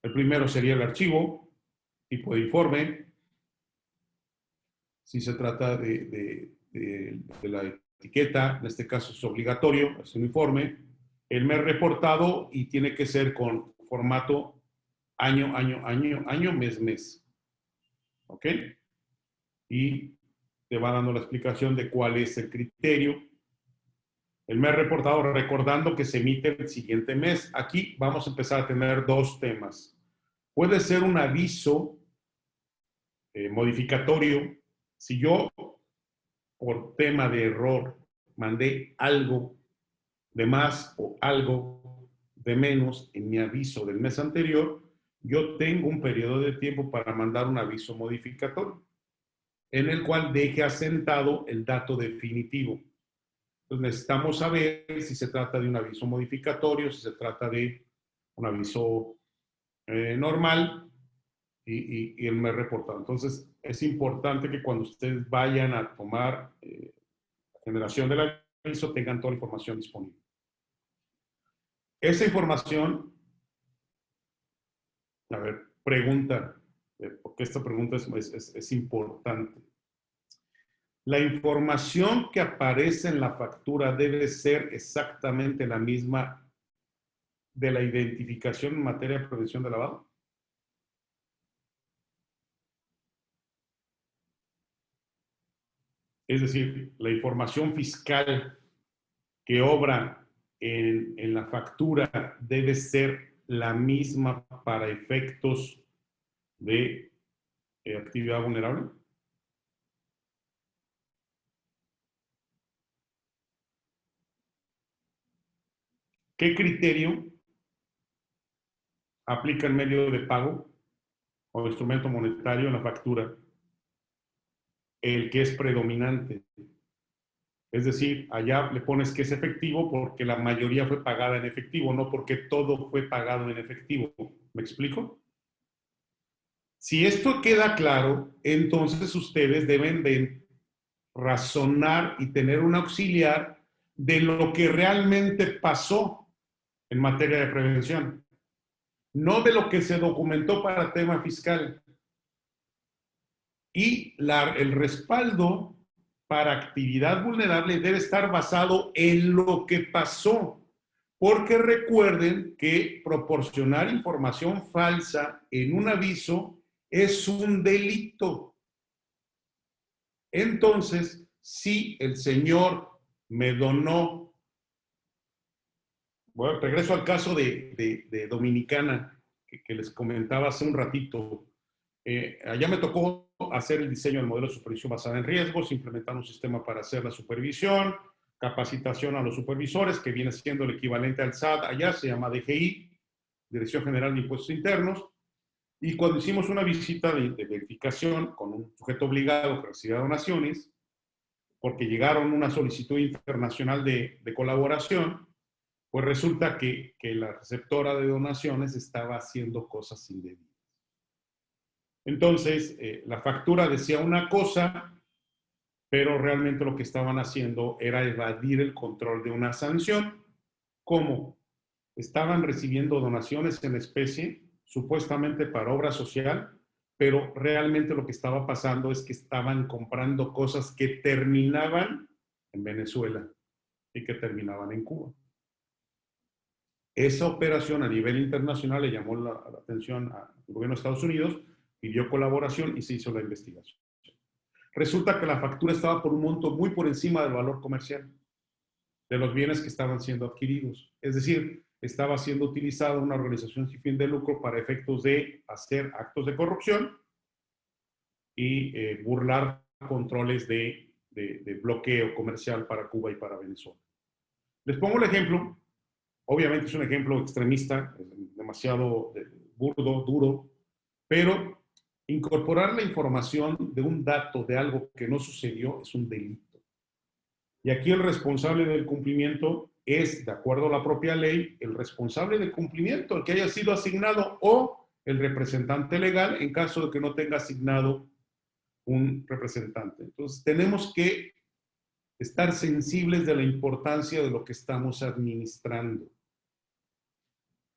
[SPEAKER 3] El primero sería el archivo, tipo de informe. Si se trata de la etiqueta, en este caso es obligatorio, es un informe. El mes reportado y tiene que ser con formato año, mes. ¿Ok? Y te va dando la explicación de cuál es el criterio. El mes reportado, recordando que se emite el siguiente mes. Aquí vamos a empezar a tener dos temas. Puede ser un aviso modificatorio. Si yo, por tema de error, mandé algo de más o algo de menos en mi aviso del mes anterior, yo tengo un periodo de tiempo para mandar un aviso modificatorio, en el cual deje asentado el dato definitivo. Entonces necesitamos saber si se trata de un aviso modificatorio, si se trata de un aviso normal y el mes reportado. Entonces es importante que cuando ustedes vayan a tomar la generación del aviso tengan toda la información disponible. Esa información, a ver, pregunta, porque esta pregunta es importante. La información que aparece en la factura debe ser exactamente la misma de la identificación en materia de prevención de lavado. Es decir, la información fiscal que obra en la factura debe ser la misma para efectos de actividad vulnerable. ¿Qué criterio aplica el medio de pago o instrumento monetario en la factura? El que es predominante. Es decir, allá le pones que es efectivo porque la mayoría fue pagada en efectivo, no porque todo fue pagado en efectivo. ¿Me explico? Si esto queda claro, entonces ustedes deben de razonar y tener un auxiliar de lo que realmente pasó en materia de prevención, no de lo que se documentó para tema fiscal. Y el respaldo para actividad vulnerable debe estar basado en lo que pasó, porque recuerden que proporcionar información falsa en un aviso es un delito. Entonces, si el señor me donó, bueno, regreso al caso de Dominicana, que les comentaba hace un ratito. Allá me tocó hacer el diseño del modelo de supervisión basada en riesgos, implementar un sistema para hacer la supervisión, capacitación a los supervisores, que viene siendo el equivalente al SAT, allá se llama DGI, Dirección General de Impuestos Internos, y cuando hicimos una visita de verificación con un sujeto obligado que recibía donaciones, porque llegaron una solicitud internacional de colaboración, pues resulta que la receptora de donaciones estaba haciendo cosas indebidas. Entonces, la factura decía una cosa, pero realmente lo que estaban haciendo era evadir el control de una sanción. ¿Cómo? Estaban recibiendo donaciones en especie, supuestamente para obra social, pero realmente lo que estaba pasando es que estaban comprando cosas que terminaban en Venezuela y que terminaban en Cuba. Esa operación a nivel internacional le llamó la atención al gobierno de Estados Unidos, pidió colaboración y se hizo la investigación. Resulta que la factura estaba por un monto muy por encima del valor comercial de los bienes que estaban siendo adquiridos. Es decir, estaba siendo utilizada una organización sin fin de lucro para efectos de hacer actos de corrupción y burlar controles de bloqueo comercial para Cuba y para Venezuela. Les pongo el ejemplo. Obviamente es un ejemplo extremista, demasiado burdo, duro, pero incorporar la información de un dato de algo que no sucedió es un delito. Y aquí el responsable del cumplimiento es, de acuerdo a la propia ley, el responsable del cumplimiento, el que haya sido asignado, o el representante legal en caso de que no tenga asignado un representante. Entonces, tenemos que estar sensibles de la importancia de lo que estamos administrando.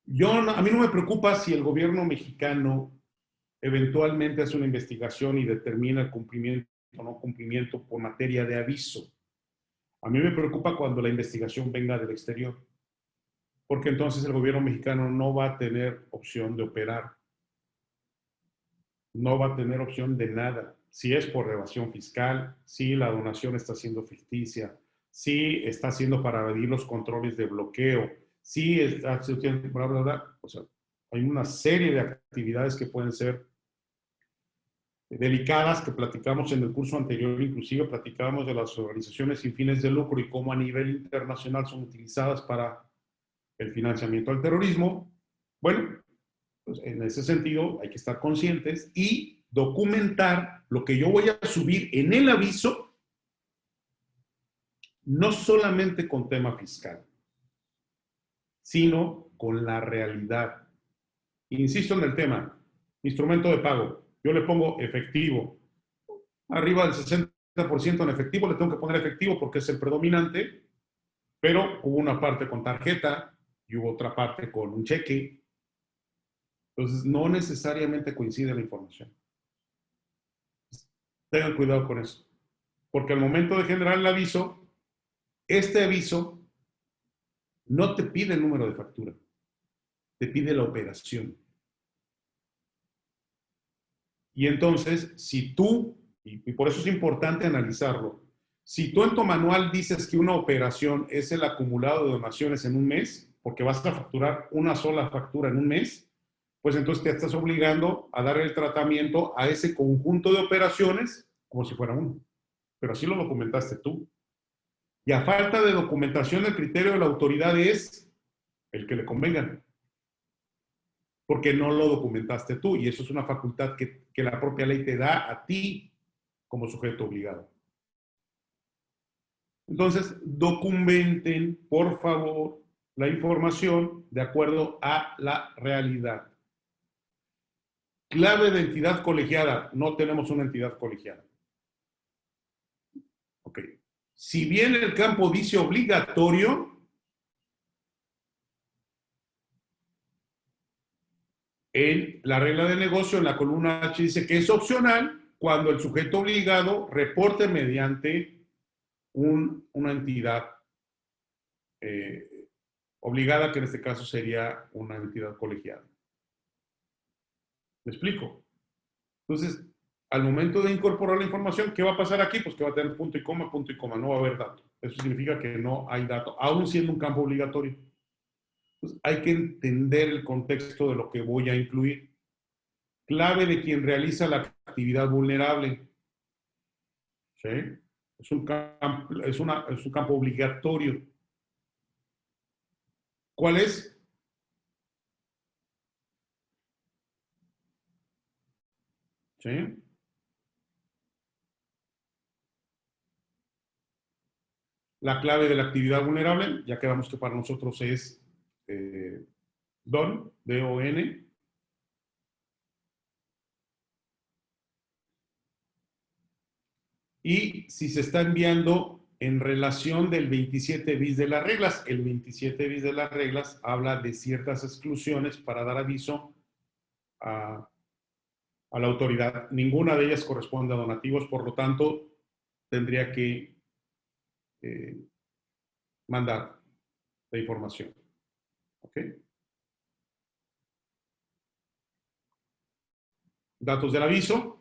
[SPEAKER 3] A mí no me preocupa si el gobierno mexicano eventualmente hace una investigación y determina el cumplimiento o no cumplimiento por materia de aviso. A mí me preocupa cuando la investigación venga del exterior, porque entonces el gobierno mexicano no va a tener opción de operar. No va a tener opción de nada. Si es por evasión fiscal, si la donación está siendo ficticia, si está siendo para evadir los controles de bloqueo, si está haciendo bla, bla, bla. O sea, hay una serie de actividades que pueden ser delicadas que platicamos en el curso anterior, inclusive platicábamos de las organizaciones sin fines de lucro y cómo a nivel internacional son utilizadas para el financiamiento al terrorismo. Bueno, pues en ese sentido hay que estar conscientes y documentar lo que yo voy a subir en el aviso, no solamente con tema fiscal, sino con la realidad. Insisto en el tema, instrumento de pago. Yo le pongo efectivo. Arriba del 60% en efectivo, le tengo que poner efectivo porque es el predominante, pero hubo una parte con tarjeta y hubo otra parte con un cheque. Entonces, no necesariamente coincide la información. Tengan cuidado con eso. Porque al momento de generar el aviso, este aviso no te pide el número de factura, te pide la operación. Y entonces, si tú, y por eso es importante analizarlo, si tú en tu manual dices que una operación es el acumulado de donaciones en un mes, porque vas a facturar una sola factura en un mes, pues entonces te estás obligando a dar el tratamiento a ese conjunto de operaciones como si fuera uno. Pero así lo documentaste tú. Y a falta de documentación, el criterio de la autoridad es el que le convenga. Porque no lo documentaste tú. Y eso es una facultad que la propia ley te da a ti como sujeto obligado. Entonces, documenten, por favor, la información de acuerdo a la realidad. Clave de entidad colegiada. No tenemos una entidad colegiada. Ok. Si bien el campo dice obligatorio, en la regla de negocio, en la columna H, dice que es opcional cuando el sujeto obligado reporte mediante una entidad obligada, que en este caso sería una entidad colegiada. ¿Me explico? Entonces, al momento de incorporar la información, ¿qué va a pasar aquí? Pues que va a tener punto y coma, no va a haber dato. Eso significa que no hay dato, aún siendo un campo obligatorio. Entonces, hay que entender el contexto de lo que voy a incluir. Clave de quien realiza la actividad vulnerable. ¿Sí? Es un campo obligatorio. ¿Cuál es? ¿Sí? La clave de la actividad vulnerable, ya quedamos que para nosotros es DON, D-O-N. Y si se está enviando en relación del 27 bis de las reglas, el 27 bis de las reglas habla de ciertas exclusiones para dar aviso a la autoridad. Ninguna de ellas corresponde a donativos, por lo tanto, tendría que mandar la información. ¿Ok? Datos del aviso.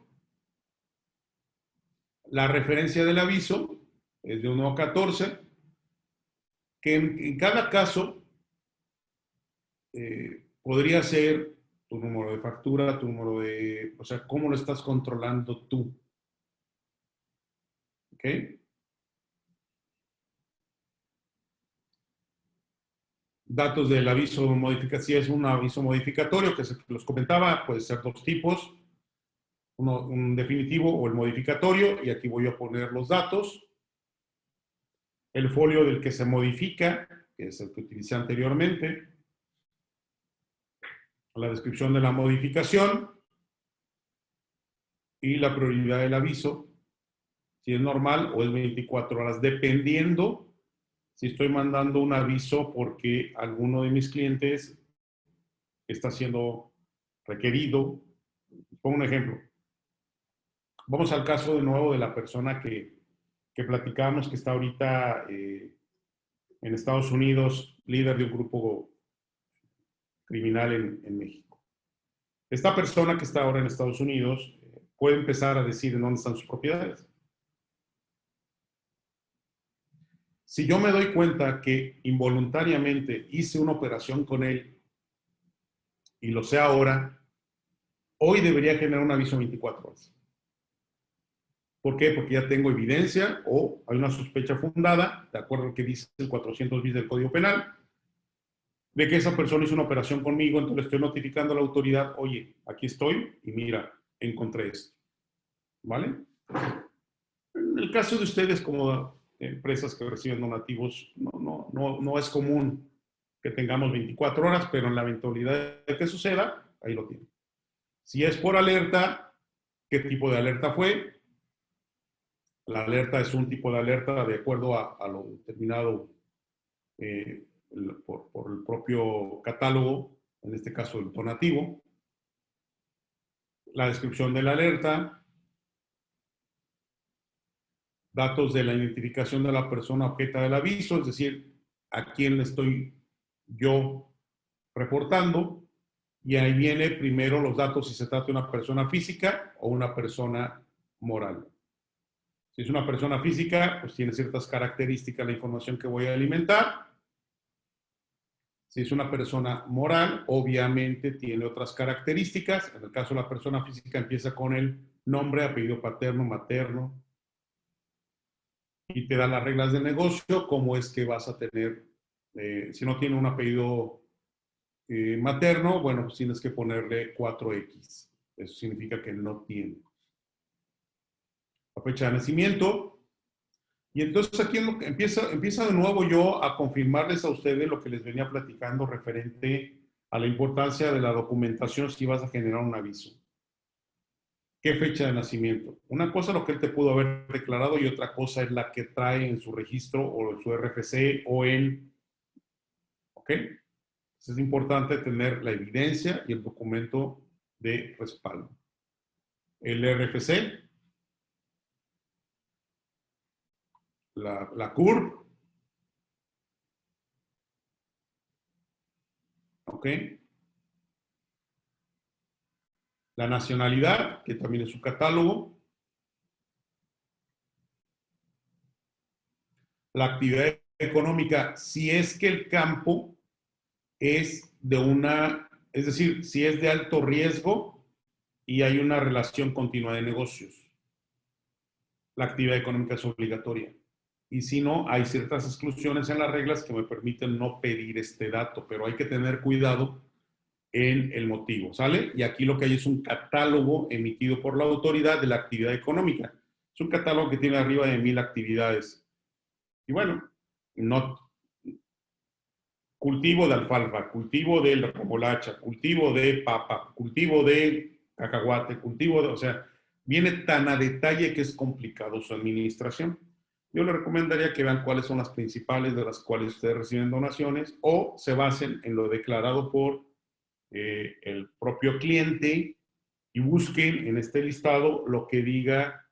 [SPEAKER 3] La referencia del aviso es de 1 a 14, que en cada caso podría ser tu número de factura, tu número de... O sea, ¿cómo lo estás controlando tú? ¿Ok? Datos del aviso modificatorio. Si es un aviso modificatorio, que los comentaba, puede ser dos tipos. Un definitivo o el modificatorio, y aquí voy a poner los datos. El folio del que se modifica, que es el que utilicé anteriormente. La descripción de la modificación. y la prioridad del aviso, si es normal o es 24 horas, dependiendo si estoy mandando un aviso porque alguno de mis clientes está siendo requerido. Pongo un ejemplo. Vamos al caso de nuevo de la persona que platicamos, que está ahorita en Estados Unidos, líder de un grupo criminal en México. Esta persona que está ahora en Estados Unidos puede empezar a decir en dónde están sus propiedades. Si yo me doy cuenta que involuntariamente hice una operación con él y lo sé ahora, hoy debería generar un aviso 24 horas. ¿Por qué? Porque ya tengo evidencia o hay una sospecha fundada, de acuerdo a lo que dice el 400 bis del Código Penal, de que esa persona hizo una operación conmigo, entonces le estoy notificando a la autoridad, oye, aquí estoy y mira, encontré esto. ¿Vale? En el caso de ustedes como empresas que reciben donativos, no es común que tengamos 24 horas, pero en la eventualidad de que suceda, ahí lo tienen. Si es por alerta, ¿qué tipo de alerta fue? La alerta es un tipo de alerta de acuerdo a lo determinado por el propio catálogo, en este caso el donativo. La descripción de la alerta, datos de la identificación de la persona objeta del aviso, es decir, a quién le estoy yo reportando, y ahí viene primero los datos si se trata de una persona física o una persona moral. Si es una persona física, pues tiene ciertas características la información que voy a alimentar. Si es una persona moral, obviamente tiene otras características. En el caso de la persona física empieza con el nombre, apellido paterno, materno, y te da las reglas del negocio, cómo es que vas a tener, si no tiene un apellido materno, bueno, pues tienes que ponerle 4X. Eso significa que no tiene. La fecha de nacimiento. Y entonces aquí empieza de nuevo yo a confirmarles a ustedes lo que les venía platicando referente a la importancia de la documentación si vas a generar un aviso. ¿Qué fecha de nacimiento? Una cosa es lo que él te pudo haber declarado y otra cosa es la que trae en su registro o en su RFC o en... ¿Ok? Entonces es importante tener la evidencia y el documento de respaldo. El RFC, la CURP, ¿ok? La nacionalidad, que también es su catálogo. La actividad económica, si es que el campo es es decir, si es de alto riesgo y hay una relación continua de negocios. La actividad económica es obligatoria. Y si no, hay ciertas exclusiones en las reglas que me permiten no pedir este dato, pero hay que tener cuidado en el motivo, ¿sale? Y aquí lo que hay es un catálogo emitido por la autoridad de la actividad económica. Es un catálogo que tiene arriba de 1000 actividades. Y bueno, cultivo de alfalfa, cultivo de remolacha, cultivo de papa, cultivo de cacahuate, o sea, viene tan a detalle que es complicado su administración. Yo le recomendaría que vean cuáles son las principales de las cuales ustedes reciben donaciones o se basen en lo declarado por el propio cliente y busquen en este listado lo que diga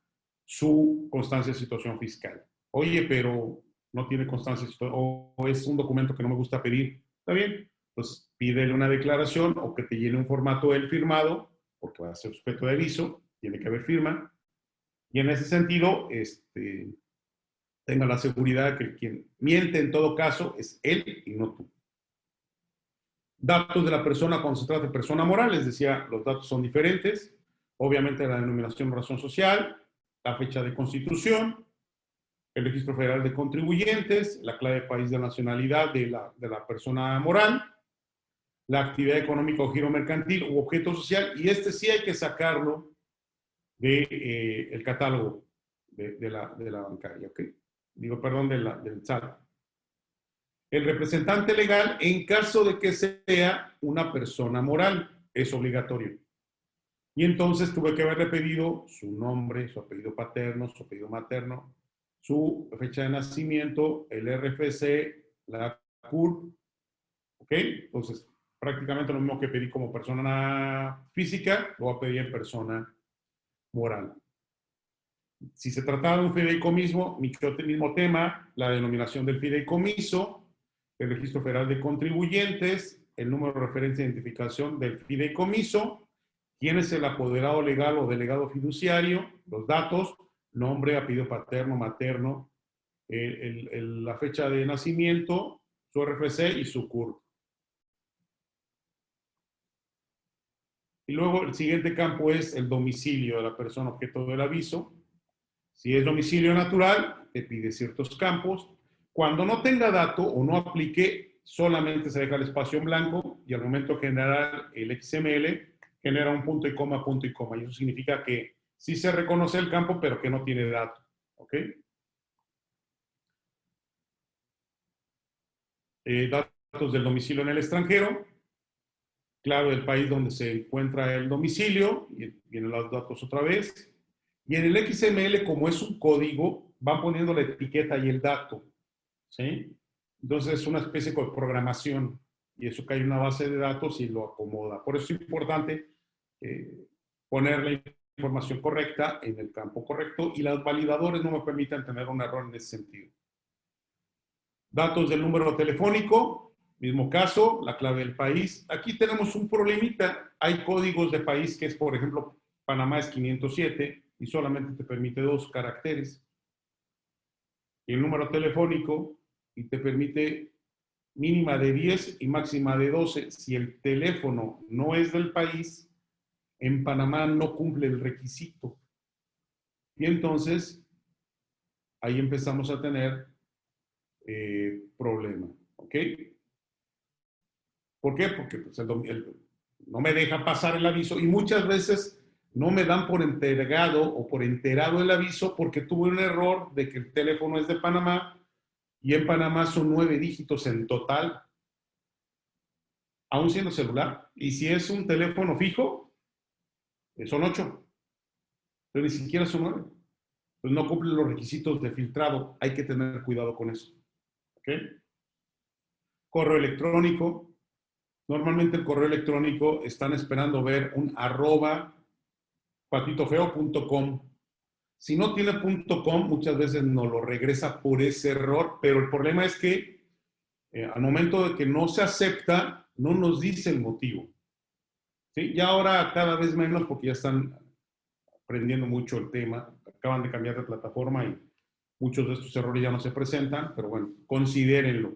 [SPEAKER 3] su constancia de situación fiscal. Oye, pero no tiene constancia o es un documento que no me gusta pedir. ¿Está bien? Pues pídele una declaración o que te llene un formato él firmado, porque va a ser sujeto de aviso, tiene que haber firma. Y en ese sentido, tenga la seguridad que quien miente en todo caso es él y no tú. Datos de la persona cuando se trata de persona moral, les decía, los datos son diferentes. Obviamente la denominación razón social, la fecha de constitución, el registro federal de contribuyentes, la clave de país de nacionalidad de la persona moral, la actividad económica o giro mercantil u objeto social, y sí hay que sacarlo del catálogo de la bancaria, ¿ok? Digo, perdón, del SAT. El representante legal, en caso de que sea una persona moral, es obligatorio. Y entonces tuve que haberle pedido su nombre, su apellido paterno, su apellido materno, su fecha de nacimiento, el RFC, la CURP, ¿ok? Entonces, prácticamente lo mismo que pedí como persona física, lo voy a pedir en persona moral. Si se trataba de un fideicomiso, mismo tema, la denominación del fideicomiso, el registro federal de contribuyentes, el número de referencia de identificación del fideicomiso, quién es el apoderado legal o delegado fiduciario, los datos, nombre, apellido paterno, materno, la fecha de nacimiento, su RFC y su CURP. Y luego el siguiente campo es el domicilio de la persona objeto del aviso. Si es domicilio natural, te pide ciertos campos. Cuando no tenga dato o no aplique, solamente se deja el espacio en blanco y al momento de generar el XML, genera un punto y coma, punto y coma. Y eso significa que sí se reconoce el campo, pero que no tiene dato. ¿Ok? Datos del domicilio en el extranjero. Claro, del país donde se encuentra el domicilio. Y vienen los datos otra vez. Y en el XML, como es un código, van poniendo la etiqueta y el dato. ¿Sí? Entonces es una especie de programación. Y eso cae en una base de datos y lo acomoda. Por eso es importante poner la información correcta en el campo correcto y los validadores no me permiten tener un error en ese sentido. Datos del número telefónico, mismo caso, la clave del país. Aquí tenemos un problemita. Hay códigos de país que es, por ejemplo, Panamá es 507 y solamente te permite 2 caracteres. Y el número telefónico y te permite mínima de 10 y máxima de 12. Si el teléfono no es del país, en Panamá no cumple el requisito. Y entonces, ahí empezamos a tener problema. ¿Ok? ¿Por qué? Porque pues, no me deja pasar el aviso y muchas veces no me dan por entregado o por enterado el aviso porque tuve un error de que el teléfono es de Panamá y en Panamá son 9 dígitos en total, aún siendo celular. Y si es un teléfono fijo, son 8. Pero ni siquiera son 9. Pues no cumplen los requisitos de filtrado. Hay que tener cuidado con eso. ¿Ok? Correo electrónico. Normalmente el correo electrónico están esperando ver un @patitofeo.com. Si no tiene .com, muchas veces nos lo regresa por ese error, pero el problema es que al momento de que no se acepta, no nos dice el motivo. ¿Sí? Y ahora cada vez menos porque ya están aprendiendo mucho el tema, acaban de cambiar de plataforma y muchos de estos errores ya no se presentan, pero bueno, considérenlo.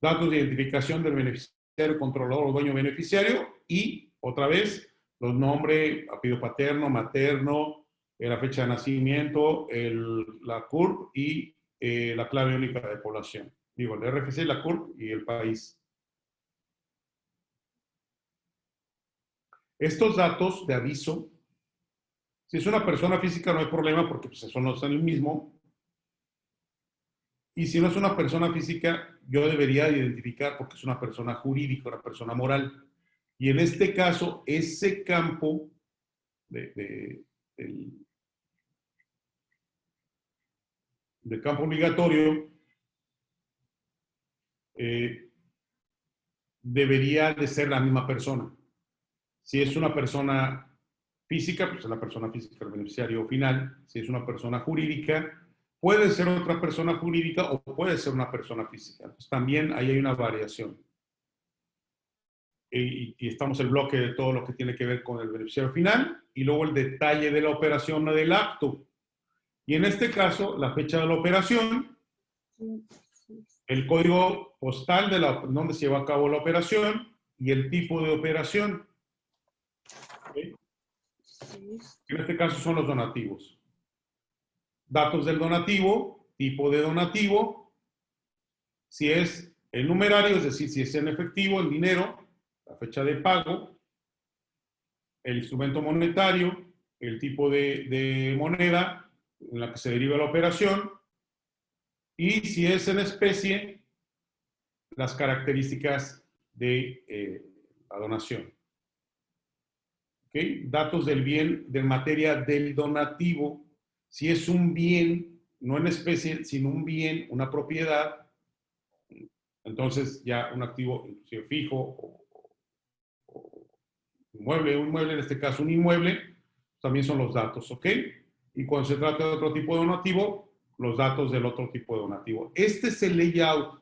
[SPEAKER 3] Datos de identificación del beneficiario, controlador o dueño beneficiario y, otra vez, los nombres, apellido paterno, materno, la fecha de nacimiento, la CURP y la clave única de población. Digo, el RFC, la CURP y el país. Estos datos de aviso, si es una persona física no hay problema porque pues, eso no es el mismo. Y si no es una persona física, yo debería identificar porque es una persona jurídica, una persona moral. Y en este caso, ese campo del campo obligatorio debería de ser la misma persona. Si es una persona física, pues es la persona física el beneficiario final. Si es una persona jurídica, puede ser otra persona jurídica o puede ser una persona física. Pues también ahí hay una variación. Y estamos el bloque de todo lo que tiene que ver con el beneficiario final y luego el detalle de la operación o del acto. Y en este caso, la fecha de la operación, el código postal de donde se lleva a cabo la operación y el tipo de operación. ¿Okay? En este caso son los donativos. Datos del donativo, tipo de donativo, si es el numerario, es decir, si es en efectivo, el dinero, la fecha de pago, el instrumento monetario, el tipo de moneda en la que se deriva la operación, y si es en especie, las características de la donación. ¿ok? Datos del bien, de materia del donativo. Si es un bien, no en especie, sino un bien, una propiedad, entonces ya un activo inclusive fijo o inmueble, un inmueble, en este caso un inmueble, también son los datos, ¿ok? Y cuando se trata de otro tipo de donativo, los datos del otro tipo de donativo. Este es el layout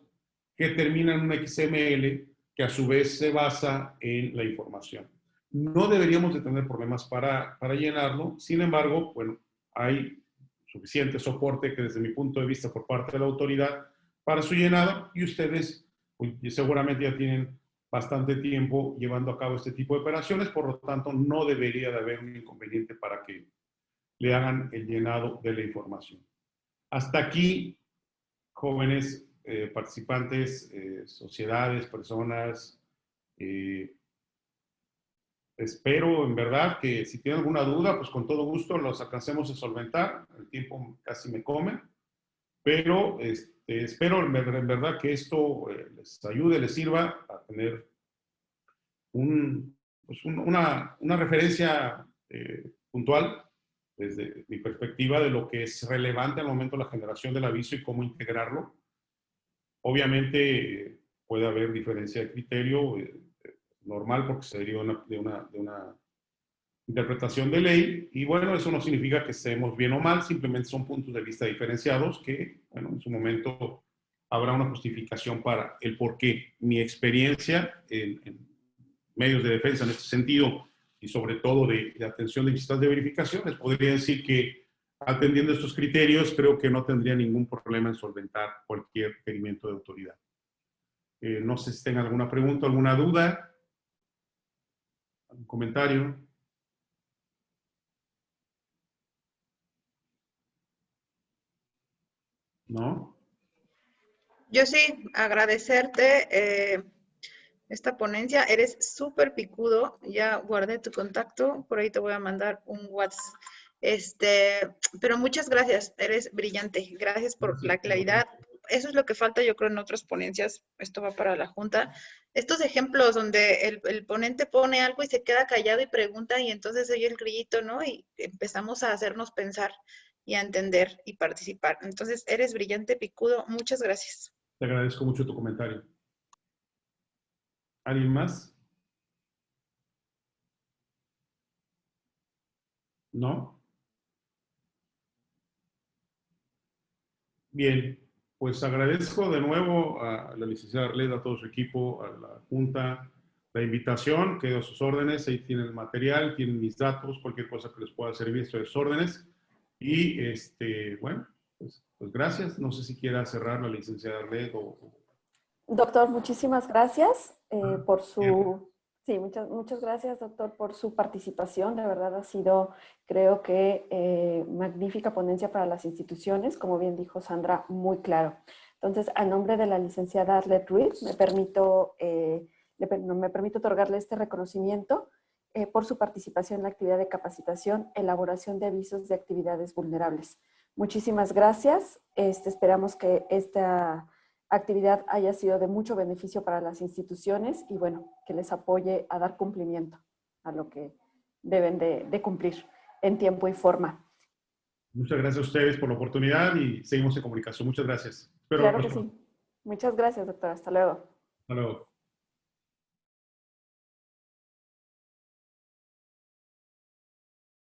[SPEAKER 3] que termina en un XML que a su vez se basa en la información. No deberíamos de tener problemas para llenarlo, sin embargo, bueno, hay suficiente soporte que desde mi punto de vista por parte de la autoridad para su llenado y ustedes pues, seguramente ya tienen bastante tiempo llevando a cabo este tipo de operaciones, por lo tanto no debería de haber un inconveniente para que le hagan el llenado de la información. Hasta aquí, jóvenes participantes, sociedades, personas, espero en verdad que si tienen alguna duda, pues con todo gusto los alcancemos a solventar. El tiempo casi me come, pero espero en verdad que esto les ayude, les sirva a tener una referencia puntual desde mi perspectiva de lo que es relevante al momento de la generación del aviso y cómo integrarlo. Obviamente puede haber diferencia de criterio normal porque se deriva de una interpretación de ley y bueno, eso no significa que estemos bien o mal, simplemente son puntos de vista diferenciados que, bueno, en su momento habrá una justificación para el por qué. Mi experiencia en medios de defensa en este sentido y sobre todo de atención de visitas de verificación, les podría decir que atendiendo estos criterios creo que no tendría ningún problema en solventar cualquier requerimiento de autoridad. No sé si tengan alguna pregunta, alguna duda, algún comentario. ¿No?
[SPEAKER 5] Yo sí, agradecerte esta ponencia. Eres súper picudo. Ya guardé tu contacto. Por ahí te voy a mandar un WhatsApp. Pero muchas gracias. Eres brillante. Gracias por la claridad. Eso es lo que falta, yo creo, en otras ponencias. Esto va para la Junta. Estos ejemplos donde el ponente pone algo y se queda callado y pregunta y entonces oye el grillito, ¿no? Y empezamos a hacernos pensar y a entender y participar. Entonces, eres brillante, picudo. Muchas gracias.
[SPEAKER 3] Te agradezco mucho tu comentario. ¿Alguien más? ¿No? Bien, pues agradezco de nuevo a la licenciada Arlet, a todo su equipo, a la Junta, la invitación, quedo a sus órdenes, ahí tienen el material, tienen mis datos, cualquier cosa que les pueda servir, estoy a sus órdenes. Y bueno, pues gracias. No sé si quiera cerrar la licenciada Arlet o...
[SPEAKER 8] Doctor, muchísimas gracias por su... Sí, muchas gracias, doctor, por su participación. De verdad ha sido, creo que, magnífica ponencia para las instituciones, como bien dijo Sandra, muy claro. Entonces, a nombre de la licenciada Arlet Ruiz, me permito otorgarle este reconocimiento por su participación en la actividad de capacitación, elaboración de avisos de actividades vulnerables. Muchísimas gracias. Esperamos que esta actividad haya sido de mucho beneficio para las instituciones y bueno, que les apoye a dar cumplimiento a lo que deben de cumplir en tiempo y forma.
[SPEAKER 3] Muchas gracias a ustedes por la oportunidad y seguimos en comunicación. Muchas gracias.
[SPEAKER 8] Claro que sí. Muchas gracias, doctora. Hasta luego.
[SPEAKER 3] Hasta luego.